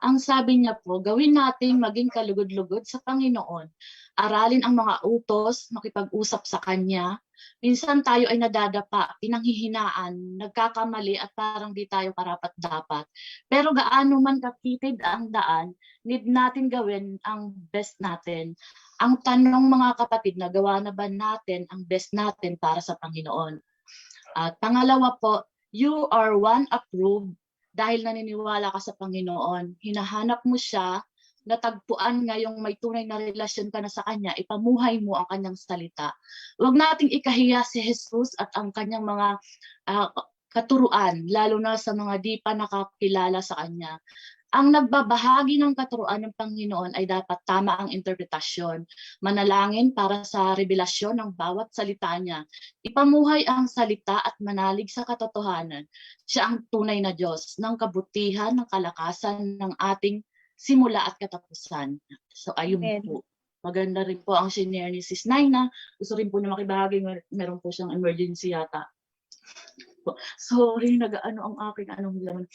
Ang sabi niya po, gawin nating maging kalugod-lugod sa Panginoon. Aralin ang mga utos, makipag-usap sa Kanya. Minsan tayo ay nadadapa, pinanghihinaan, nagkakamali at parang di tayo karapat-dapat. Pero gaano man kapitid ang daan, need natin gawin ang best natin. Ang tanong mga kapatid, nagawa na ba natin ang best natin para sa Panginoon? At pangalawa po, you are one approved dahil naniniwala ka sa Panginoon. Hinahanap mo siya, natagpuan ngayong may tunay na relasyon ka na sa Kanya, ipamuhay mo ang Kanyang salita. Huwag nating ikahiya si Jesus at ang Kanyang mga katuruan, lalo na sa mga di pa nakakilala sa Kanya. Ang nagbabahagi ng katuruan ng Panginoon ay dapat tama ang interpretasyon, manalangin para sa revelasyon ng bawat salita niya, ipamuhay ang salita at manalig sa katotohanan. Siya ang tunay na Diyos ng kabutihan, ng kalakasan ng ating simula at katapusan. So ayun Amen. po. Maganda rin po ang senior ni Sis Naina. Gusto rin po niya makibahagi, meron po siyang emergency yata. Sorry, nag-ano ang aking laman.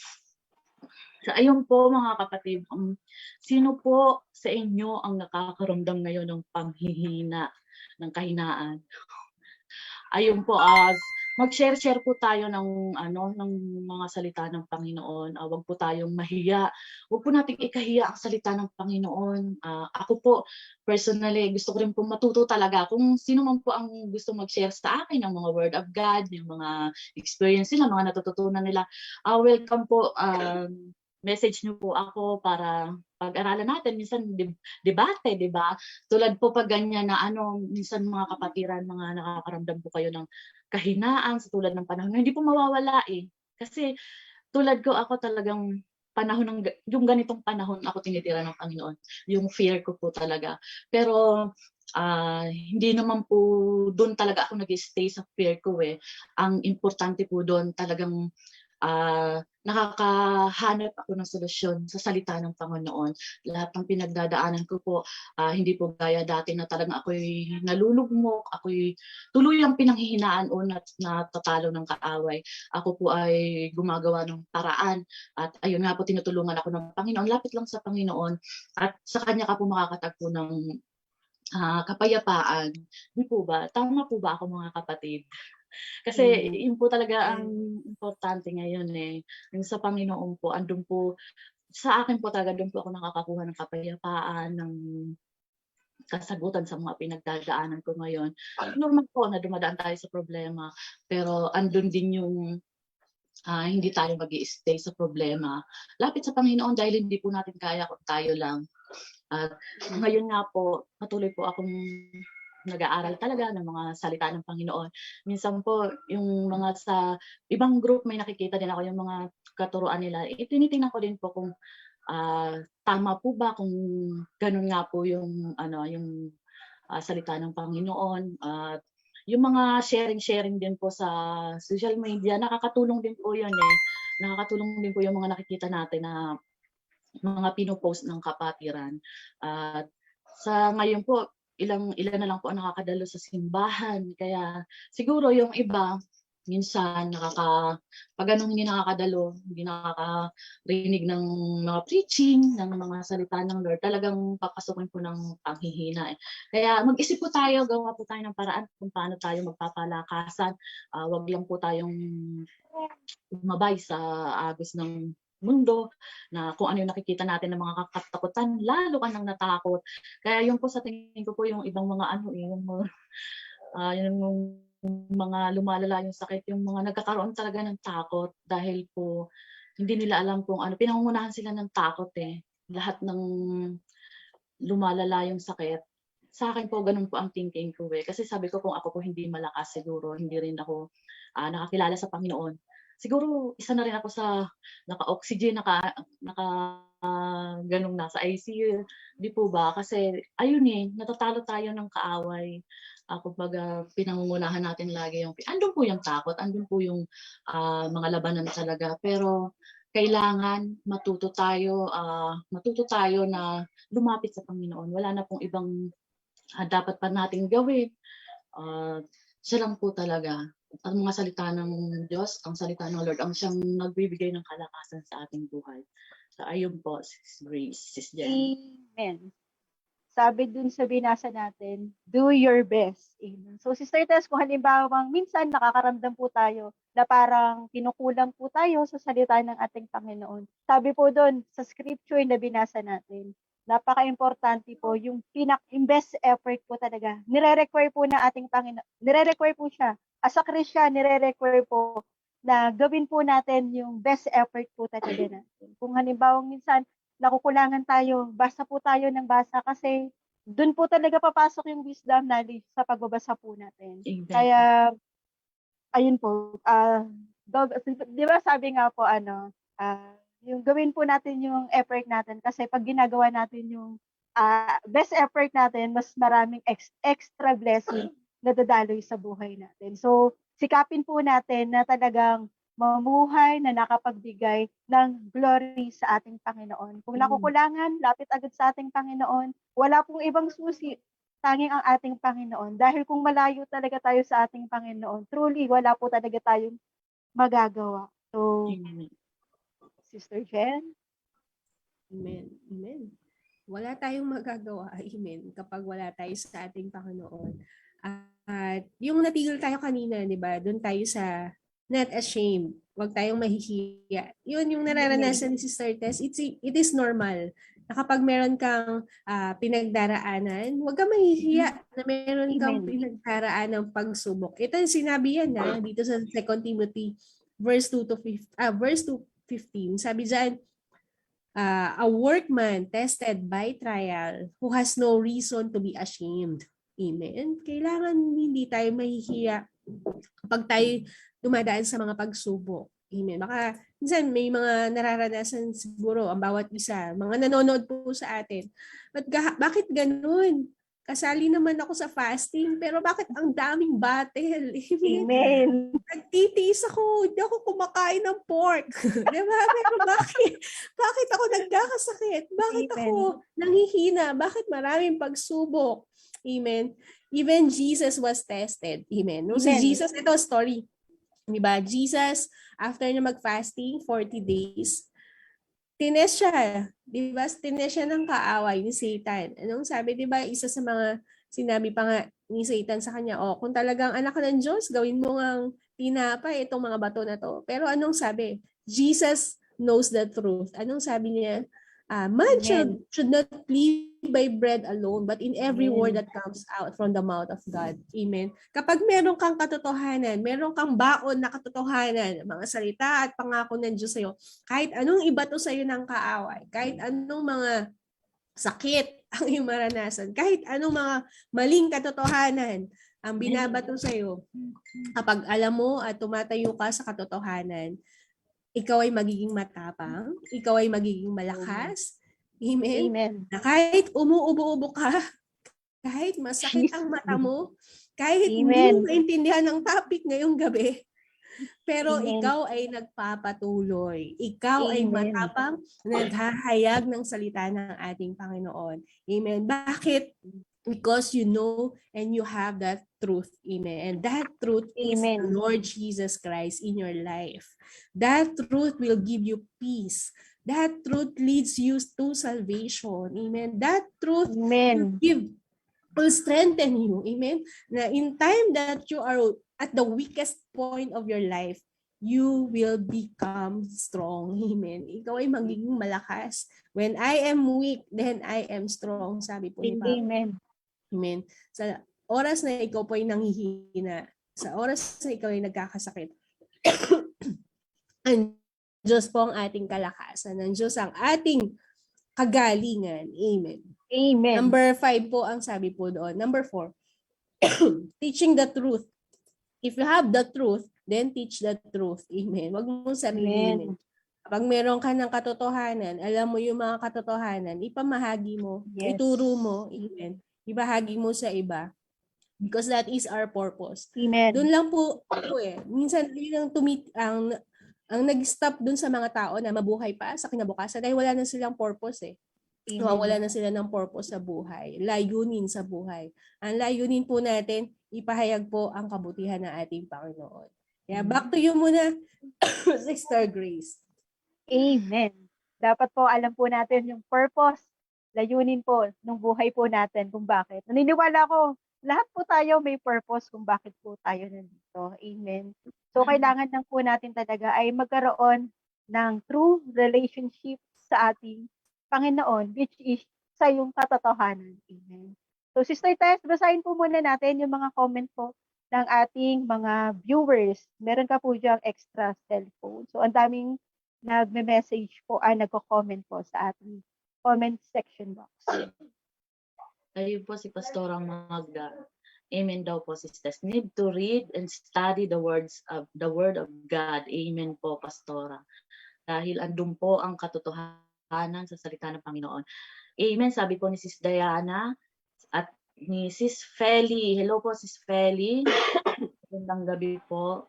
So ayun po mga kapatid, sino po sa inyo ang nakakaramdam ngayon ng panghihina, ng kahinaan? Ayun po, mag-share po tayo ng ng mga salita ng Panginoon. Huwag po tayong mahiya. Huwag po nating ikahiya ang salita ng Panginoon. Ako po personally gusto ko rin po matuto talaga kung sino man po ang gusto mag-share sa akin ng mga word of God, yung mga experience nila, mga natututunan nila. Welcome po. Message niyo po ako para pag-aralan natin. Minsan debate, di ba? Tulad po pag ganyan na minsan mga kapatiran, mga nakakaramdam po kayo ng kahinaan sa tulad ng panahon. Hindi po mawawala eh. Kasi tulad ko, ako talagang yung ganitong panahon ako tinitira ng Panginoon. Yung fear ko po talaga. Pero hindi naman po doon talaga ako nag-stay sa fear ko eh. Ang importante po doon talagang nakakahanap ako ng solusyon sa salita ng Panginoon. Lahat ng pinagdadaanan ko po, hindi po gaya dati na talagang ako'y nalulugmok, ako'y tuluyang pinanghihinaan o natatalo ng kaaway. Ako po ay gumagawa ng paraan at ayun nga po, tinutulungan ako ng Panginoon. Lapit lang sa Panginoon at sa Kanya ka po makakatagpo ng kapayapaan. Di po ba? Tama po ba ako mga kapatid? Kasi yun po talaga ang importante ngayon eh. Yung sa Panginoon po, andun po, sa akin po talaga, doon po ako nakakakuha ng kapayapaan, ng kasagutan sa mga pinagdadaanan ko ngayon. Normal po na dumadaan tayo sa problema, pero andun din yung hindi tayo mag-i-stay sa problema. Lapit sa Panginoon dahil hindi po natin kaya kung tayo lang. At ngayon nga po, patuloy po akong nag-aaral talaga ng mga salita ng Panginoon. Minsan po, yung mga sa ibang group, may nakikita din ako yung mga katuruan nila. Tinitingnan ko din po kung tama po ba, kung ganun nga po yung yung salita ng Panginoon. At yung mga sharing din po sa social media, nakakatulong din po yun eh. Nakakatulong din po yung mga nakikita natin na mga pinopost ng kapatiran. At sa ngayon po, ilan na lang po ang nakakadalo sa simbahan. Kaya siguro yung iba, minsan pag hindi nakakadalo, hindi nakakarinig ng mga preaching, ng mga salita ng Lord, talagang papasukin po ng panghihina. Kaya mag-isip po tayo, gawa po tayo ng paraan kung paano tayo magpapalakasan. Wag lang po tayong lumabay sa agos ng mundo na kung ano yung nakikita natin ng mga katakutan, lalo ka nang natakot. Kaya yun po sa tingin ko po yung ibang mga yung mga lumalala yung sakit, yung mga nagkakaroon talaga ng takot dahil po hindi nila alam kung ano, pinangungunahan sila ng takot eh. Lahat ng lumalala yung sakit. Sa akin po, ganun po ang thinking ko eh. Kasi sabi ko kung ako po hindi malakas siguro, hindi rin ako nakakilala sa Panginoon. Siguro isa na rin ako sa naka-oxygen, ganung nasa ICU. Di po ba? Kasi ayun eh, natatalo tayo ng kaaway. Kumbaga, pinangungunahan natin lagi andun po yung takot, andun po yung mga labanan talaga. Pero kailangan matuto tayo na lumapit sa Panginoon. Wala na pong ibang dapat pa nating gawin. Siya lang po talaga. ang mga salita ng Diyos, ang salita ng Lord, ang siyang nagbibigay ng kalakasan sa ating buhay. So, ayun po, Sis Grace, Sis Jen. Amen. Sabi dun sa binasa natin, do your best. Amen. So, Sister Tess, kung halimbawa minsan nakakaramdam po tayo na parang kinukulang po tayo sa salita ng ating Panginoon. Sabi po dun sa scripture na binasa natin, napaka-importante po yung yung best effort po talaga. Nire-require po na ating Panginoon, nire-require po siya. As a Christian, nire-require po na gawin po natin yung best effort po talaga natin. Kung halimbawa minsan nakukulangan tayo, basa po tayo ng basa kasi doon po talaga papasok yung wisdom knowledge sa pagbabasa po natin. Amen. Kaya, ayun po, di ba sabi nga po, yung gawin po natin yung effort natin kasi pag ginagawa natin yung best effort natin, mas maraming extra blessing na dadaloy sa buhay natin. So, sikapin po natin na talagang mamuhay na nakapagbigay ng glory sa ating Panginoon. Kung nakukulangan, lapit agad sa ating Panginoon. Wala pong ibang susi, tanging ang ating Panginoon. Dahil kung malayo talaga tayo sa ating Panginoon, truly, wala po talaga tayong magagawa. So, Amen. Sister Jen? Amen. Amen. Wala tayong magagawa, amen, kapag wala tayo sa ating Panginoon. At yung natigil tayo kanina, di ba? Doon tayo sa not ashamed. Huwag tayong mahihiya. Yun yung nararanasan ni Sister Tess. It is normal na kapag meron kang pinagdaraanan, huwag kang mahihiya na meron kang pinagdaraan ng pagsubok. Ito yung sinabi yan dito sa 2 Timothy verse 2 to 15. Sabi dyan, a workman tested by trial who has no reason to be ashamed. Amen. Kailangan hindi tayo mahihiya kapag tayo dumadaan sa mga pagsubok. Amen. Baka minsan may mga nararanasan siguro ang bawat isa, mga nanonood po sa atin. Bakit ganun? Kasali naman ako sa fasting, pero bakit ang daming battle? Amen. Nagtitiis ako, hindi ako kumakain ng pork. Diba? Pero bakit ako nagkakasakit? Bakit ako nanghihina? Bakit maraming pagsubok? Amen. Even Jesus was tested. Amen. No, si Jesus, ito story. Diba? Jesus, after na mag-fasting, 40 days, tinest siya. Diba? Tinest siya ng kaaway ni Satan. Anong sabi? Diba? Isa sa mga sinabi pa nga ni Satan sa kanya, kung talagang anak ka ng Diyos, gawin mo ngang tinapay itong mga bato na to. Pero anong sabi? Jesus knows the truth. Anong sabi niya? Man should not live by bread alone, but in every word that comes out from the mouth of God. Amen. Kapag meron kang katotohanan, meron kang baon na katotohanan, mga salita at pangako ng Diyos sa'yo, kahit anong ibato sa'yo ng kaaway, kahit anong mga sakit ang iyong maranasan, kahit anong mga maling katotohanan ang binabato sa'yo, kapag alam mo at tumatayo ka sa katotohanan, ikaw ay magiging matapang, ikaw ay magiging malakas. Amen. Amen. Na kahit umuubo-ubo ka, kahit masakit ang mata mo, kahit hindi mo maintindihan ang topic ngayong gabi, pero ikaw ay nagpapatuloy. Ikaw ay matapang, naghahayag ng salita ng ating Panginoon. Amen. Bakit? Because you know and you have that truth. Amen. And that truth is the Lord Jesus Christ in your life. That truth will give you peace. That truth leads you to salvation. Amen. That truth will strengthen you. Amen. Na in time that you are at the weakest point of your life, you will become strong. Amen. Ikaw ay magiging malakas. When I am weak, then I am strong. Sabi po ni Papa. Amen. Sa oras na ikaw po ay nanghihina, sa oras na ikaw ay nagkakasakit, ang Diyos po ang ating kalakasan. Ang Diyos ang ating kagalingan. Amen. Amen. Number 5 po ang sabi po doon. Number 4, teaching the truth. If you have the truth, then teach the truth. Amen. Huwag mong sabihin. Kapag meron ka ng katotohanan, alam mo yung mga katotohanan, ipamahagi mo, ituro mo. Amen. Ibahagi mo sa iba. Because that is our purpose. Amen. Doon lang po minsan yun ang nag-stop doon sa mga tao na mabuhay pa sa kinabukasan dahil wala na silang purpose . Nawawala na sila ng purpose sa buhay, layunin sa buhay. Ang layunin po natin, ipahayag po ang kabutihan ng ating Panginoon. Kaya back to you muna, Sister Grace. Amen. Dapat po alam po natin yung purpose, layunin po ng buhay po natin kung bakit. Naniniwala ko, lahat po tayo may purpose kung bakit po tayo nandito. Amen. So, kailangan lang po natin talaga ay magkaroon ng true relationship sa ating Panginoon, which is sa yung katotohanan. Amen. So, Sister Tess, basahin po muna natin yung mga comment po ng ating mga viewers. Meron ka po diyang extra cellphone. So, ang daming nagme-message po, nagko-comment po sa ating comment section box. Ayun po si Pastora Magda. Amen daw po, sisters. Need to read and study the word of God. Amen po, Pastora. Dahil andun po ang katotohanan sa salita ng Panginoon. Amen, sabi po ni Sis Diana at ni Sis Feli. Hello po, Sis Feli. Magandang gabi po.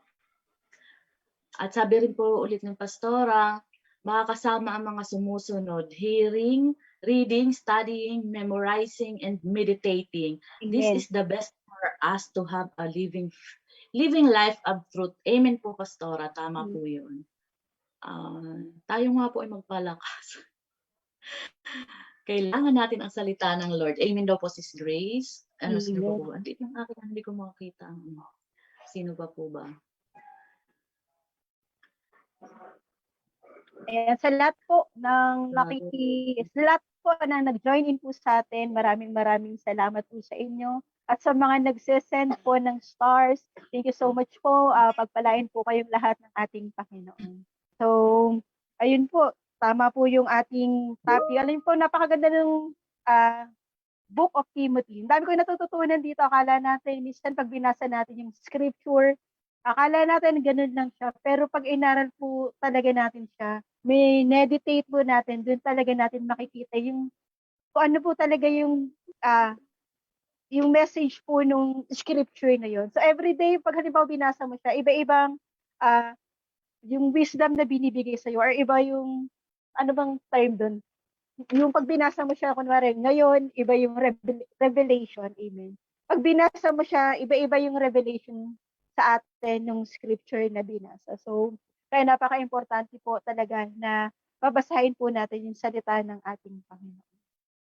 At sabi rin po ulit ng Pastora, makakasama ang mga sumusunod, hearing, reading, studying, memorizing, and meditating. Amen. This is the best for us to have a living life of truth. Amen po, Pastora. Tama po yun. Tayo nga po ay magpalakas. Kailangan natin ang salita ng Lord. Amen daw po, Sis Grace. Sino pa po? Hindi ko makita. Sino pa po ba? Ayan, sa lahat po ng sa lahat po na nag-join in po sa atin, maraming salamat po sa inyo. At sa mga nagsesend po ng stars, thank you so much po. Pagpalain po kayong lahat ng ating Panginoon. So, ayun po, tama po yung ating topic. Alam po, napakaganda ng Book of Timothy. Ang dami ko natututunan dito. Akala natin, minsan pag binasa natin yung scripture, akala natin ganun lang siya. Pero pag inaral po talaga natin siya, may meditate po natin, doon talaga natin makikita yung kung ano po talaga yung message po nung scripture na yun. So everyday, pag halimbawa binasa mo siya, iba-ibang yung wisdom na binibigay sa'yo or iba yung, ano bang term doon? Yung pag binasa mo siya, kunwari, ngayon, iba yung revelation, amen. Pag binasa mo siya, iba-iba yung revelation sa atin ng scripture na binasa. So, kaya napaka-importante po talaga na babasahin po natin yung salita ng ating Panginoon.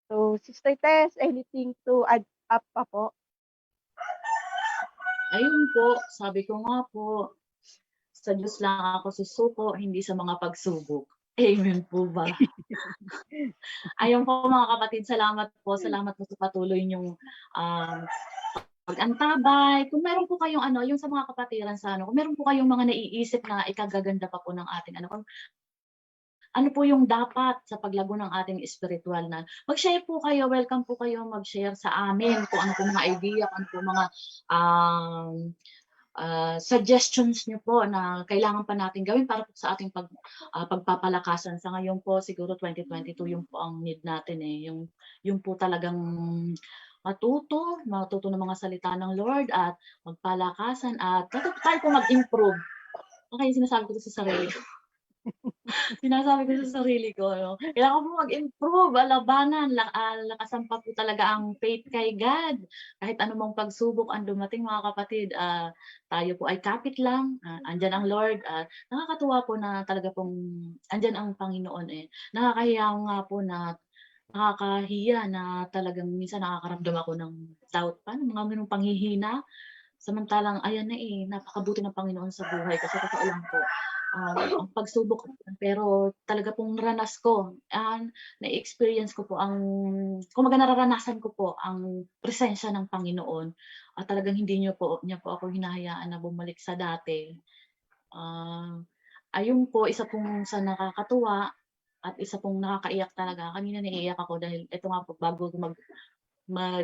So, Sister Tess, anything to add up pa po? Ayun po, sabi ko nga po, sa Diyos lang ako susuko, hindi sa mga pagsubok. Amen po ba? Ayun po mga kapatid, salamat po sa patuloy niyong pag-antabay. Kung meron po kayong yung sa mga kapatiran sa kung meron po kayong mga naiisip na ikagaganda pa po ng ating ano po yung dapat sa paglago ng ating spiritual na mag-share po kayo, welcome po kayo mag-share sa amin kung ano po mga idea, kung ano po mga suggestions niyo po na kailangan pa natin gawin para po sa ating pagpapalakasan. Sa ngayon po, siguro 2022 yung po ang need natin yung po talagang matuto ng mga salita ng Lord at magpalakasan at tayo po mag-improve. Okay, sinasabi ko sa sarili ko. Sinasabi ko sa sarili ko, kailangan po mag-improve, labanan, lakasan pa po talaga ang faith kay God. Kahit anumang pagsubok ang dumating mga kapatid, tayo po ay kapit lang, andyan ang Lord. Nakakatuwa po na talaga pong andyan ang Panginoon. Nakakahiya nga po na nakakahiya na talagang minsan nakakaramdam ako ng doubt pa, ng mga minong panghihina. Samantalang, ayan na napakabuti ng Panginoon sa buhay. Kasi totoo lang po, ang pagsubok, pero talaga pong naranas ko, na-experience ko po kumaga nararanasan ko po ang presensya ng Panginoon. At talagang niya po ako hinahayaan na bumalik sa dati. Ayun po, isa pong sa nakakatuwa at isa pong nakakaiyak talaga. Kanina naiiyak ako dahil ito nga po, bago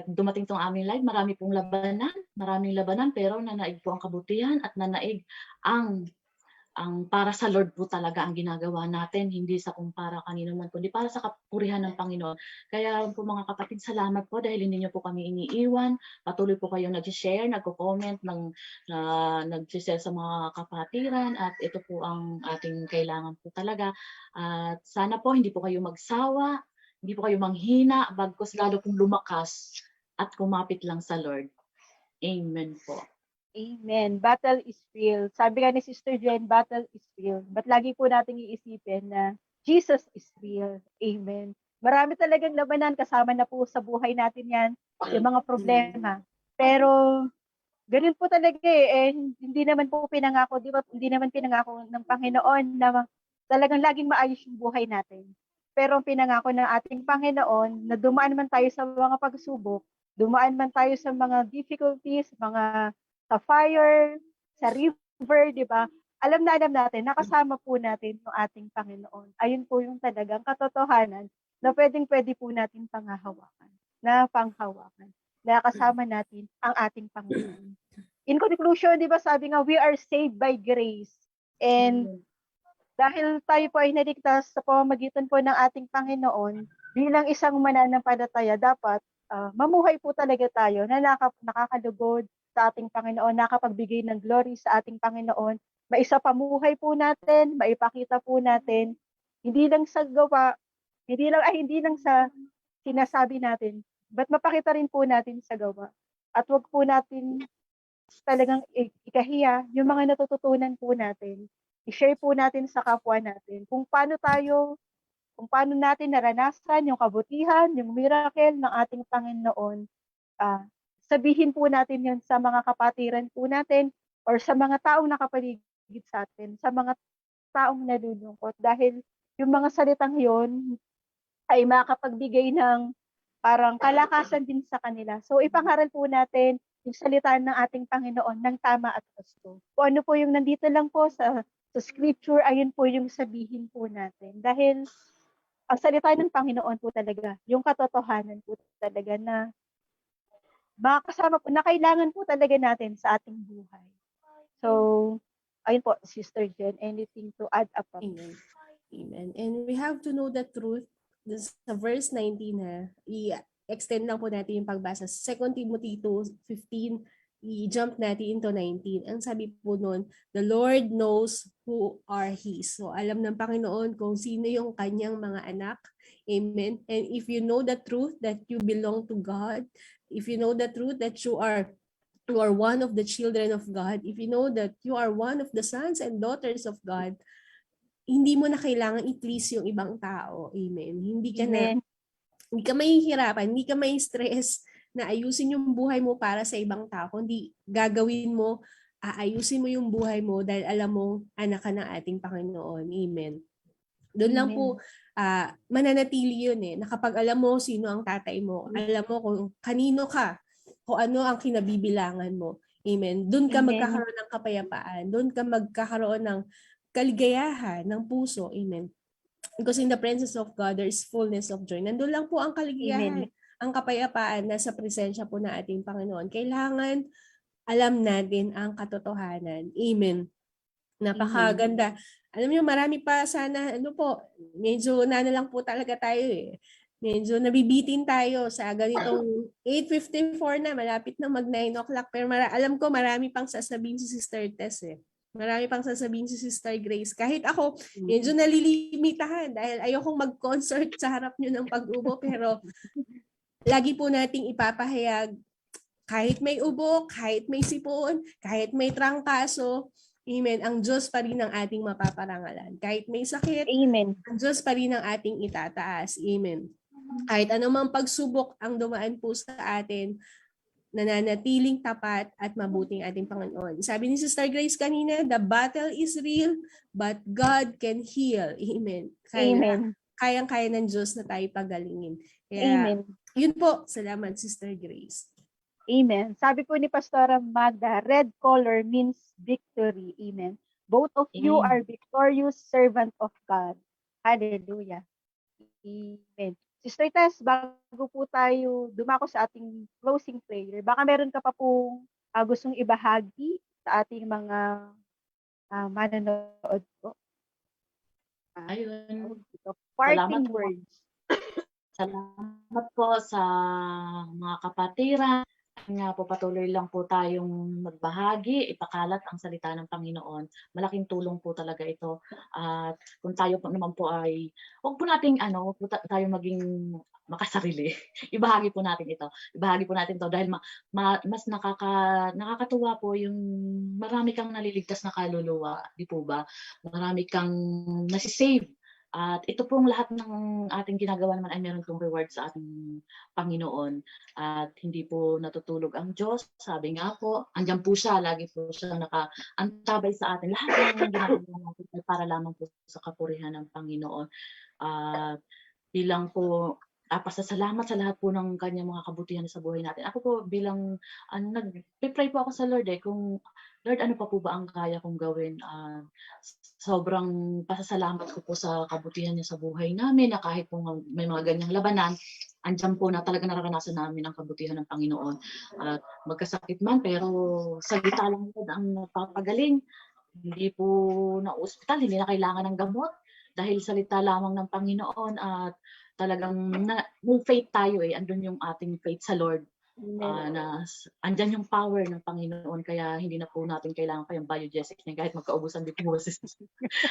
dumating tong aming live, maraming labanan, pero nanaig po ang kabutihan at nanaig ang para sa Lord po talaga ang ginagawa natin, hindi sa kumpara kanino man, kundi para sa kapurihan ng Panginoon. Kaya po mga kapatid, salamat po dahil hindi niyo po kami iniiwan. Patuloy po kayong nag-share, nagko-comment, nag-share sa mga kapatiran at ito po ang ating kailangan po talaga. At sana po hindi po kayo magsawa Hindi po kayo manghina, bagkus lalo pong lumakas at kumapit lang sa Lord. Amen po. Amen. Battle is real. Sabi nga ni Sister Jen, battle is real. But lagi po nating iisipin na Jesus is real. Amen. Marami talagang labanan, kasama na po sa buhay natin yan, yung mga problema. Pero ganun po talaga hindi naman po pinangako, di ba? Hindi naman pinangako ng Panginoon na talagang laging maayos yung buhay natin. Pero ang pinangako ng ating Panginoon na dumaan man tayo sa mga pagsubok, dumaan man tayo sa mga difficulties, mga sa fire, sa river, di ba? Alam natin, nakasama po natin yung ating Panginoon. Ayun po yung talagang katotohanan na pwedeng-pwede po natin panghawakan, na kasama natin ang ating Panginoon. In conclusion, di ba sabi nga, we are saved by grace. And dahil tayo po ay naligtas sa pamamagitan po ng ating Panginoon, bilang isang mananampalataya, dapat mamuhay po talaga tayo na nakakalugod sa ating Panginoon, nakapagbigay ng glory sa ating Panginoon, maisapamuhay po natin, maipakita po natin, hindi lang sa gawa, hindi lang sa sinasabi natin, but mapakita rin po natin sa gawa. At wag po natin talagang ikahiya yung mga natututunan po natin. I-share po natin sa kapwa natin kung paano natin naranasan yung kabutihan, yung miracle ng ating Panginoon. Sabihin po natin yun sa mga kapatiran po natin or sa mga taong nakapaligid sa atin, sa mga taong nalulungkot. Dahil yung mga salitang yun ay makapagbigay ng parang kalakasan din sa kanila. So ipangaral po natin yung salita ng ating Panginoon ng tama at gusto. Kung ano po yung nandito lang po sa scripture, ayun po yung sabihin po natin. Dahil ang salita ng Panginoon po talaga, yung katotohanan po talaga na makakasama po, na kailangan po talaga natin sa ating buhay. So, ayun po, Sister Jen, anything to add up? Amen. Amen. And we have to know the truth. This, sa verse 19 i-extend lang po natin yung pagbasa. 2 Timothy 2:15, i-jump natin into 19. Ang sabi po nun, the Lord knows who are His. So alam ng Panginoon kung sino yung kanyang mga anak. Amen. And if you know the truth that you belong to God, if you know the truth that you are one of the children of God, if you know that you are one of the sons and daughters of God, hindi mo na kailangan i-please yung ibang tao. Amen. Hindi ka mahihirapan, hindi ka may stress na ayusin yung buhay mo para sa ibang tao. Kundi gagawin mo, aayusin mo yung buhay mo dahil alam mo, anak ka ng ating Panginoon. Amen. Doon lang po, mananatili yun na kapag alam mo sino ang tatay mo, alam mo kung kanino ka, kung ano ang kinabibilangan mo. Amen. Doon ka magkakaroon ng kapayapaan, doon ka magkakaroon ng kaligayahan ng puso. Amen. Because in the presence of God, there is fullness of joy. Nandun lang po ang kaligayahan, ang kapayapaan na sa presensya po ng ating Panginoon. Kailangan alam natin ang katotohanan. Amen. Napakaganda. Alam niyo, marami pa sana, medyo lang po talaga tayo Medyo nabibitin tayo sa ganitong 8:54 na, malapit na mag 9 o'clock. Pero alam ko marami pang sasabihin si Sister Tess Marami pang sasabihin si Sister Grace. Kahit ako, medyo nalilimitahan dahil ayokong mag-concert sa harap nyo ng pag-ubo. Pero lagi po nating ipapahayag, kahit may ubo, kahit may sipon, kahit may trangkaso, amen, ang Diyos pa rin ang ating mapaparangalan. Kahit may sakit, amen, ang Diyos pa rin ang ating itataas. Amen. Kahit anumang pagsubok ang dumaan po sa atin, nananatiling tapat at mabuting ating Panginoon. Sabi ni Sister Grace kanina, the battle is real, but God can heal. Amen. Kayang-kaya ng Diyos na tayo pagalingin. Kaya, yun po. Salamat, Sister Grace. Amen. Sabi po ni Pastora Magda, red color means victory. Amen. Both of you are victorious servant of God. Hallelujah. Amen. Sister Tess, bago po tayo dumako sa ating closing prayer, baka meron ka pa pong gustong ibahagi sa ating mga manonood po. Ayun. Parting words. Salamat po sa mga kapatiran nga po patuloy lang po tayong magbahagi, ipakalat ang salita ng Panginoon. Malaking tulong po talaga ito. At kung tayo po naman po ay, huwag po nating huwag po tayo maging makasarili. Ibahagi po natin ito. Ibahagi po natin 'to dahil mas nakakatuwa po yung marami kang naliligtas na kaluluwa, 'di po ba? Marami kang nasi-save. At ito pong lahat ng ating ginagawa naman ay meron pong reward sa ating Panginoon. At hindi po natutulog ang Diyos. Sabi nga po, andiyan po siya, lagi po siya nakaantabay sa atin. Lahat ng ginagawa natin ay para lamang po sa kapurihan ng Panginoon. At bilang po pasasalamat sa lahat po ng kanyang mga kabutihan sa buhay natin. Ako po bilang nagpe-pray po ako sa Lord kung Lord, ano pa po ba ang kaya kong gawin? Sobrang pasasalamat ko po sa kabutihan niya sa buhay namin na kahit po may mga ganyang labanan, andiyan po na talaga nararanasan namin ang kabutihan ng Panginoon. At magkasakit man, pero salita lang po ang nagpapagaling. Hindi po na ospital, hindi na kailangan ng gamot dahil salita lamang ng Panginoon at talagang may faith tayo andun yung ating faith sa Lord. Na andyan yung power ng Panginoon kaya hindi na po natin kailangan pa yung biogesic niya kahit magkaubusan din po boses.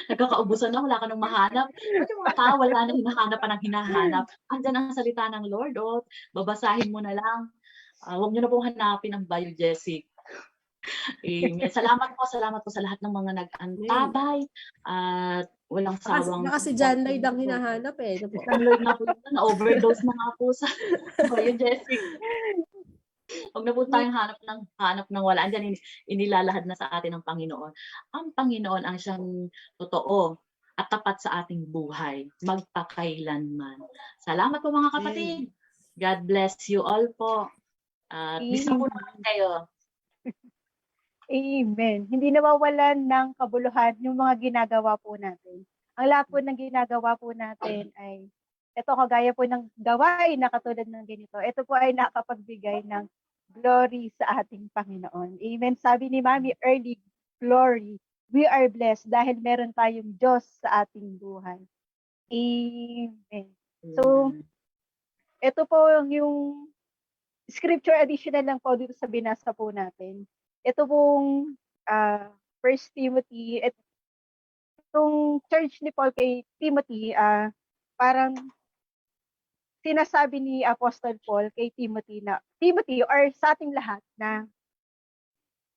Nagkakaubusan na, wala ka nang mahanap. At yung mga tao, wala na hinahanap pa ng hinahanap. Andyan ang salita ng Lord, babasahin mo na lang. Huwag nyo na pong hanapin ang biogesic. Salamat po sa lahat ng mga nag-antabay at walang sawang. Baka si John Lloyd ang hinahanap John Lloyd na po na-overdose na nga po sa biogesic. Huwag na po tayong hanap ng wala. Andiyan, inilalahad na sa atin ng Panginoon. Ang Panginoon ang siyang totoo at tapat sa ating buhay, magpakailanman. Salamat po mga kapatid. God bless you all po. Miss na po naman kayo. Amen. Hindi nawawalan ng kabuluhan yung mga ginagawa po natin. Ang lahat po ng ginagawa po natin ay ito kagaya po ng gawain na katulad ng ganito. Ito po ay nakapagbigay ng glory sa ating Panginoon. Amen. Sabi ni Mami Early, glory. We are blessed dahil meron tayong Diyos sa ating buhay. Amen. So, ito po yung scripture additional lang po dito sa binasa po natin. Ito pong 1 Timothy, itong church ni Paul kay Timothy, parang sinasabi ni Apostle Paul kay Timothy or sa ating lahat na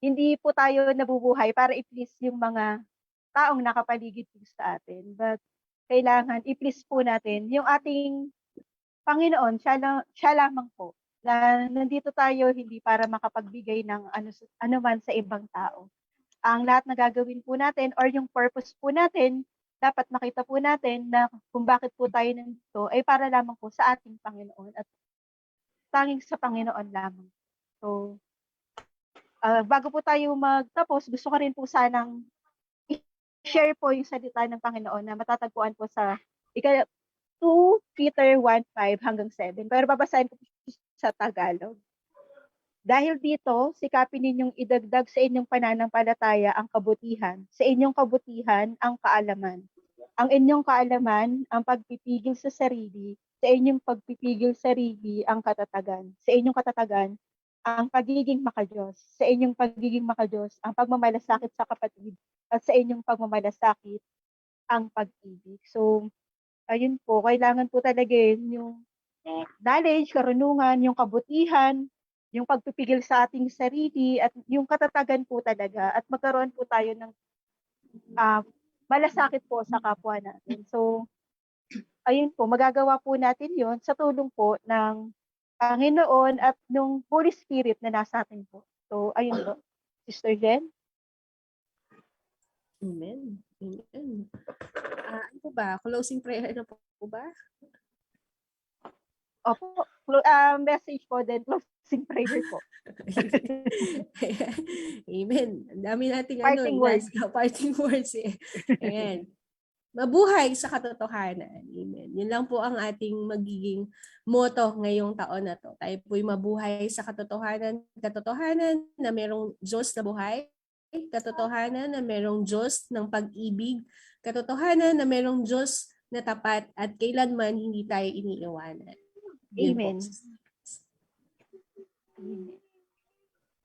hindi po tayo nabubuhay para i-please yung mga taong nakapaligid po sa atin. But kailangan i-please po natin yung ating Panginoon, siya lamang po. Na nandito tayo hindi para makapagbigay ng ano man sa ibang tao. Ang lahat na gagawin po natin or yung purpose po natin, dapat makita po natin na kung bakit po tayo nandito ay para lamang po sa ating Panginoon at tanging sa Panginoon lamang. So, bago po tayo magtapos, gusto ko rin po sanang i-share po yung salita ng Panginoon na matatagpuan po sa 2 Peter 1:5 hanggang 7. Pero babasahin ko sa Tagalog. Dahil dito, sikapin ninyong idagdag sa inyong pananampalataya ang kabutihan, sa inyong kabutihan ang kaalaman. Ang inyong kaalaman ang pagpipigil sa sarili, sa inyong pagpipigil sarili ang katatagan, sa inyong katatagan ang pagiging makadiyos, sa inyong pagiging makadiyos ang pagmamalasakit sa kapatid, at sa inyong pagmamalasakit ang pag-ibig. So, ayun po, kailangan po talaga yung knowledge, karunungan, yung kabutihan, yung pagpipigil sa ating sarili, at yung katatagan po talaga, at magkaroon po tayo ng malasakit po sa kapwa natin. So, ayun po, magagawa po natin yon sa tulong po ng Panginoon at ng Holy Spirit na nasa atin po. So, ayun po. Sister Jen? Amen. Amen. Ano po ba? Closing prayer na po ba? Opo, message po din, closing prayer po. Amen. Ang dami nating Parting words. Parting words Ayan. Mabuhay sa katotohanan. Amen. Yun lang po ang ating magiging motto ngayong taon na to. Tayo po'y mabuhay sa katotohanan. Katotohanan na merong Diyos na buhay. Katotohanan na merong Diyos ng pag-ibig. Katotohanan na merong Diyos na tapat at kailanman hindi tayo iniiwanan. Amen. Amen.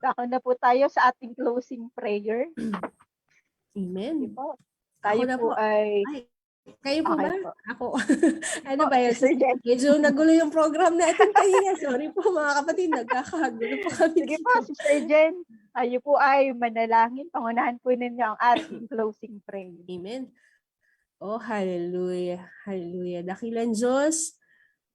Baka na po tayo sa ating closing prayer. Sige Amen. po. Ako Tayo na po po. ay... Ay, kayo po Okay ba? po. Ako. Ano Po, ba yun? Sister Jen. Medyo nagulo yung program natin kanina. Sorry po mga kapatid, nagkakagulo po kami Sige po, dito. Sister Jen. Tayo po ay manalangin. Pangunahan po ninyo ang ating closing prayer. Amen. Oh, hallelujah. Hallelujah. Dakilang Diyos,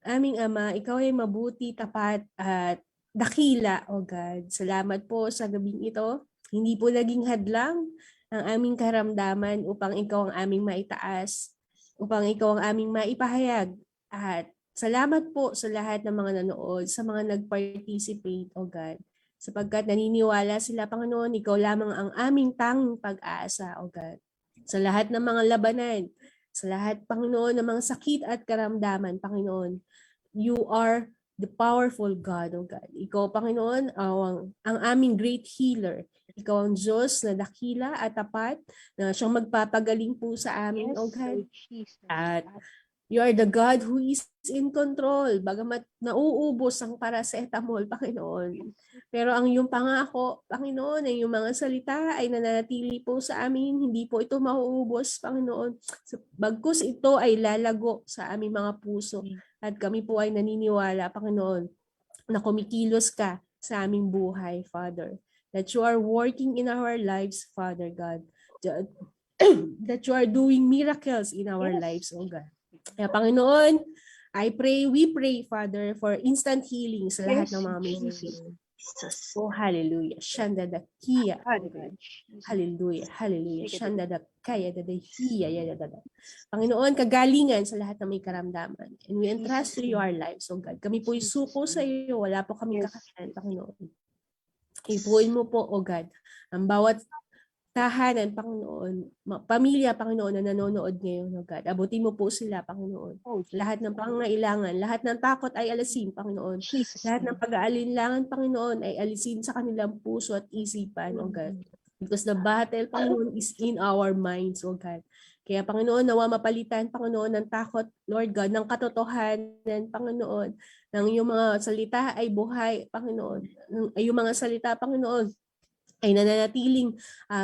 aming Ama, ikaw ay mabuti, tapat, at dakila, O God. Salamat po sa gabing ito. Hindi po naging hadlang ang aming karamdaman upang ikaw ang aming maitaas, upang ikaw ang aming maipahayag. At salamat po sa lahat ng mga nanood, sa mga nag-participate, O God. Sapagkat naniniwala sila, Panginoon, ikaw lamang ang aming tanging pag-asa, O God. Sa lahat ng mga labanan, sa lahat, Panginoon, ng mga sakit at karamdaman, Panginoon, you are the powerful God, O God. Ikaw, Panginoon, ang aming great healer. Ikaw ang Diyos na dakila at tapat na siyang magpapagaling po sa amin, Yes, O God. Lord Jesus. At you are the God who is in control. Bagamat nauubos ang paracetamol, Panginoon. Pero ang iyong pangako, Panginoon, ay yung mga salita ay nananatili po sa amin. Hindi po ito mauubos, Panginoon. Bagkus ito ay lalago sa aming mga puso. At kami po ay naniniwala, Panginoon, na kumikilos ka sa aming buhay, Father. That you are working in our lives, Father God. That you are doing miracles in our Yes. lives, O God. Kaya Panginoon, we pray, Father, for instant healing sa lahat Yes, ng mga may Jesus. Jesus. Oh, hallelujah. Shandadakia. Hallelujah. Hallelujah. Hallelujah. Sige. Shandadakaya dadahiya yadadada. Panginoon, kagalingan sa lahat ng may karamdaman. And we entrust to you our lives, O God. Kami po'y suko sa iyo. Wala po kaming Yes. kakayanan, Panginoon. Ipuin mo po, O God, ang bawat tahanan, Panginoon, pamilya, Panginoon, na nanonood ngayon, O God. Abutin mo po sila, Panginoon. Oh, Lahat ng pangangailangan, lahat ng takot ay alasin, Panginoon. Jesus. Lahat ng pag-aalinlangan, Panginoon, ay alisin sa kanilang puso at isipan, O God. Because the battle, Panginoon, is in our minds, O God. Kaya, Panginoon, nawa mapalitan, Panginoon, ng takot, Lord God, ng katotohanan, Panginoon, ng iyong mga salita ay buhay, Panginoon. Ay yung mga salita, Panginoon, ay nananatiling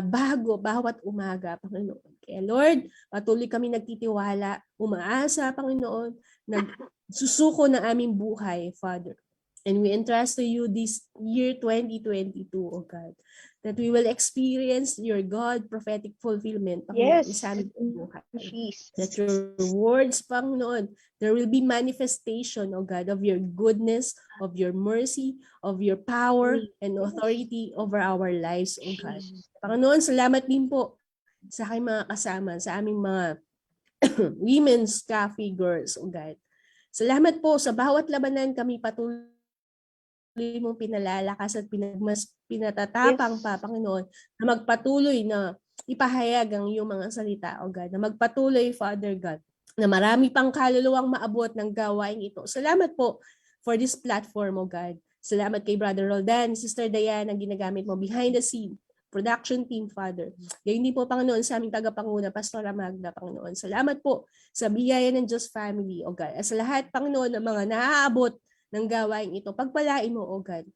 bago bawat umaga, Panginoon. Kaya Lord, patuloy kami nagtitiwala, umaasa, Panginoon, nagsusuko ng aming buhay, Father. And we entrust to you this year 2022, O God, that we will experience your God prophetic fulfillment, Panginoon, Yes. sa aming buhay. Jesus. That your words, Panginoon, there will be manifestation, O God, of your goodness, of your mercy, of your power and authority over our lives, O God. Panginoon, salamat din po sa aking mga kasama, sa aming mga women's cafe girls, O God. Salamat po sa bawat labanan kami patuloy mong pinalalakas at pinatatapang pa, Panginoon, na magpatuloy na ipahayag ang iyong mga salita, O God, na magpatuloy, Father God, na marami pang kaluluwang maabot ng gawain ito. Salamat po for this platform, O God. Salamat kay Brother Roldan, Sister Diane, ang ginagamit mo behind the scene, production team, Father. Gayon din po, Panginoon, sa aming tagapanguna, Pastora Magda, Panginoon. Salamat po sa biyaya ng Diyos family, O God. At sa lahat, Panginoon, ng mga naaabot ng gawain ito, pagpalain mo, O God.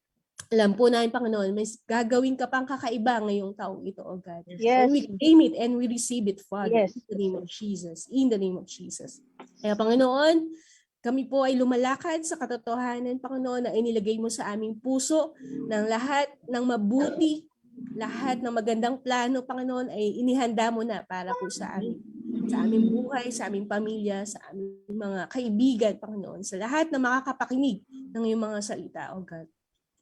Alam po namin, Panginoon, may gagawin ka pang kakaiba ngayong taong ito, O God. Yes. And we claim it and we receive it, Father, Yes. in the name of Jesus. In the name of Jesus. Kaya, Panginoon, kami po ay lumalakad sa katotohanan, Panginoon, na inilagay mo sa aming puso ng lahat ng mabuti, lahat ng magandang plano, Panginoon, ay inihanda mo na para po sa amin. Sa aming buhay, sa aming pamilya, sa aming mga kaibigan, Panginoon, sa lahat na makakapakinig ng iyong mga salita, O God.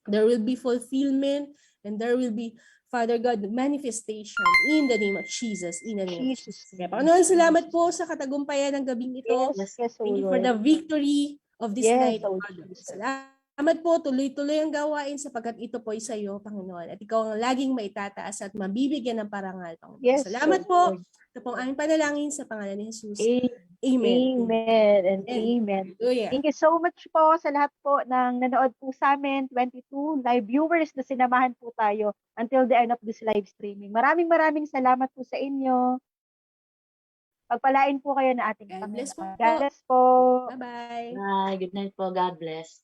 There will be fulfillment and there will be, Father God, manifestation in the name of Jesus. In the name of Jesus. Kaya, Panginoon, salamat po sa katagumpayan ng gabing ito. Yes, yes, O Thank you for Lord. the victory of this Yes, night, O Father. Jesus. Salamat po, tuloy-tuloy ang gawain sapagkat ito po ay sa iyo, Panginoon. At ikaw ang laging maitataas at mabibigyan ng parangal, Panginoon. Yes, Salamat O po. Lord. Ito pong aming panalangin sa pangalan ni Jesus. Amen. Amen. Amen and Amen. amen. Hallelujah. Thank you so much po sa lahat po ng nanood po sa amin, 22 live viewers na sinamahan po tayo until the end of this live streaming. Maraming salamat po sa inyo. Pagpalain po kayo na ating God bless po. Panginoon. God bless po. Bye-bye. Bye. Good night po. God bless.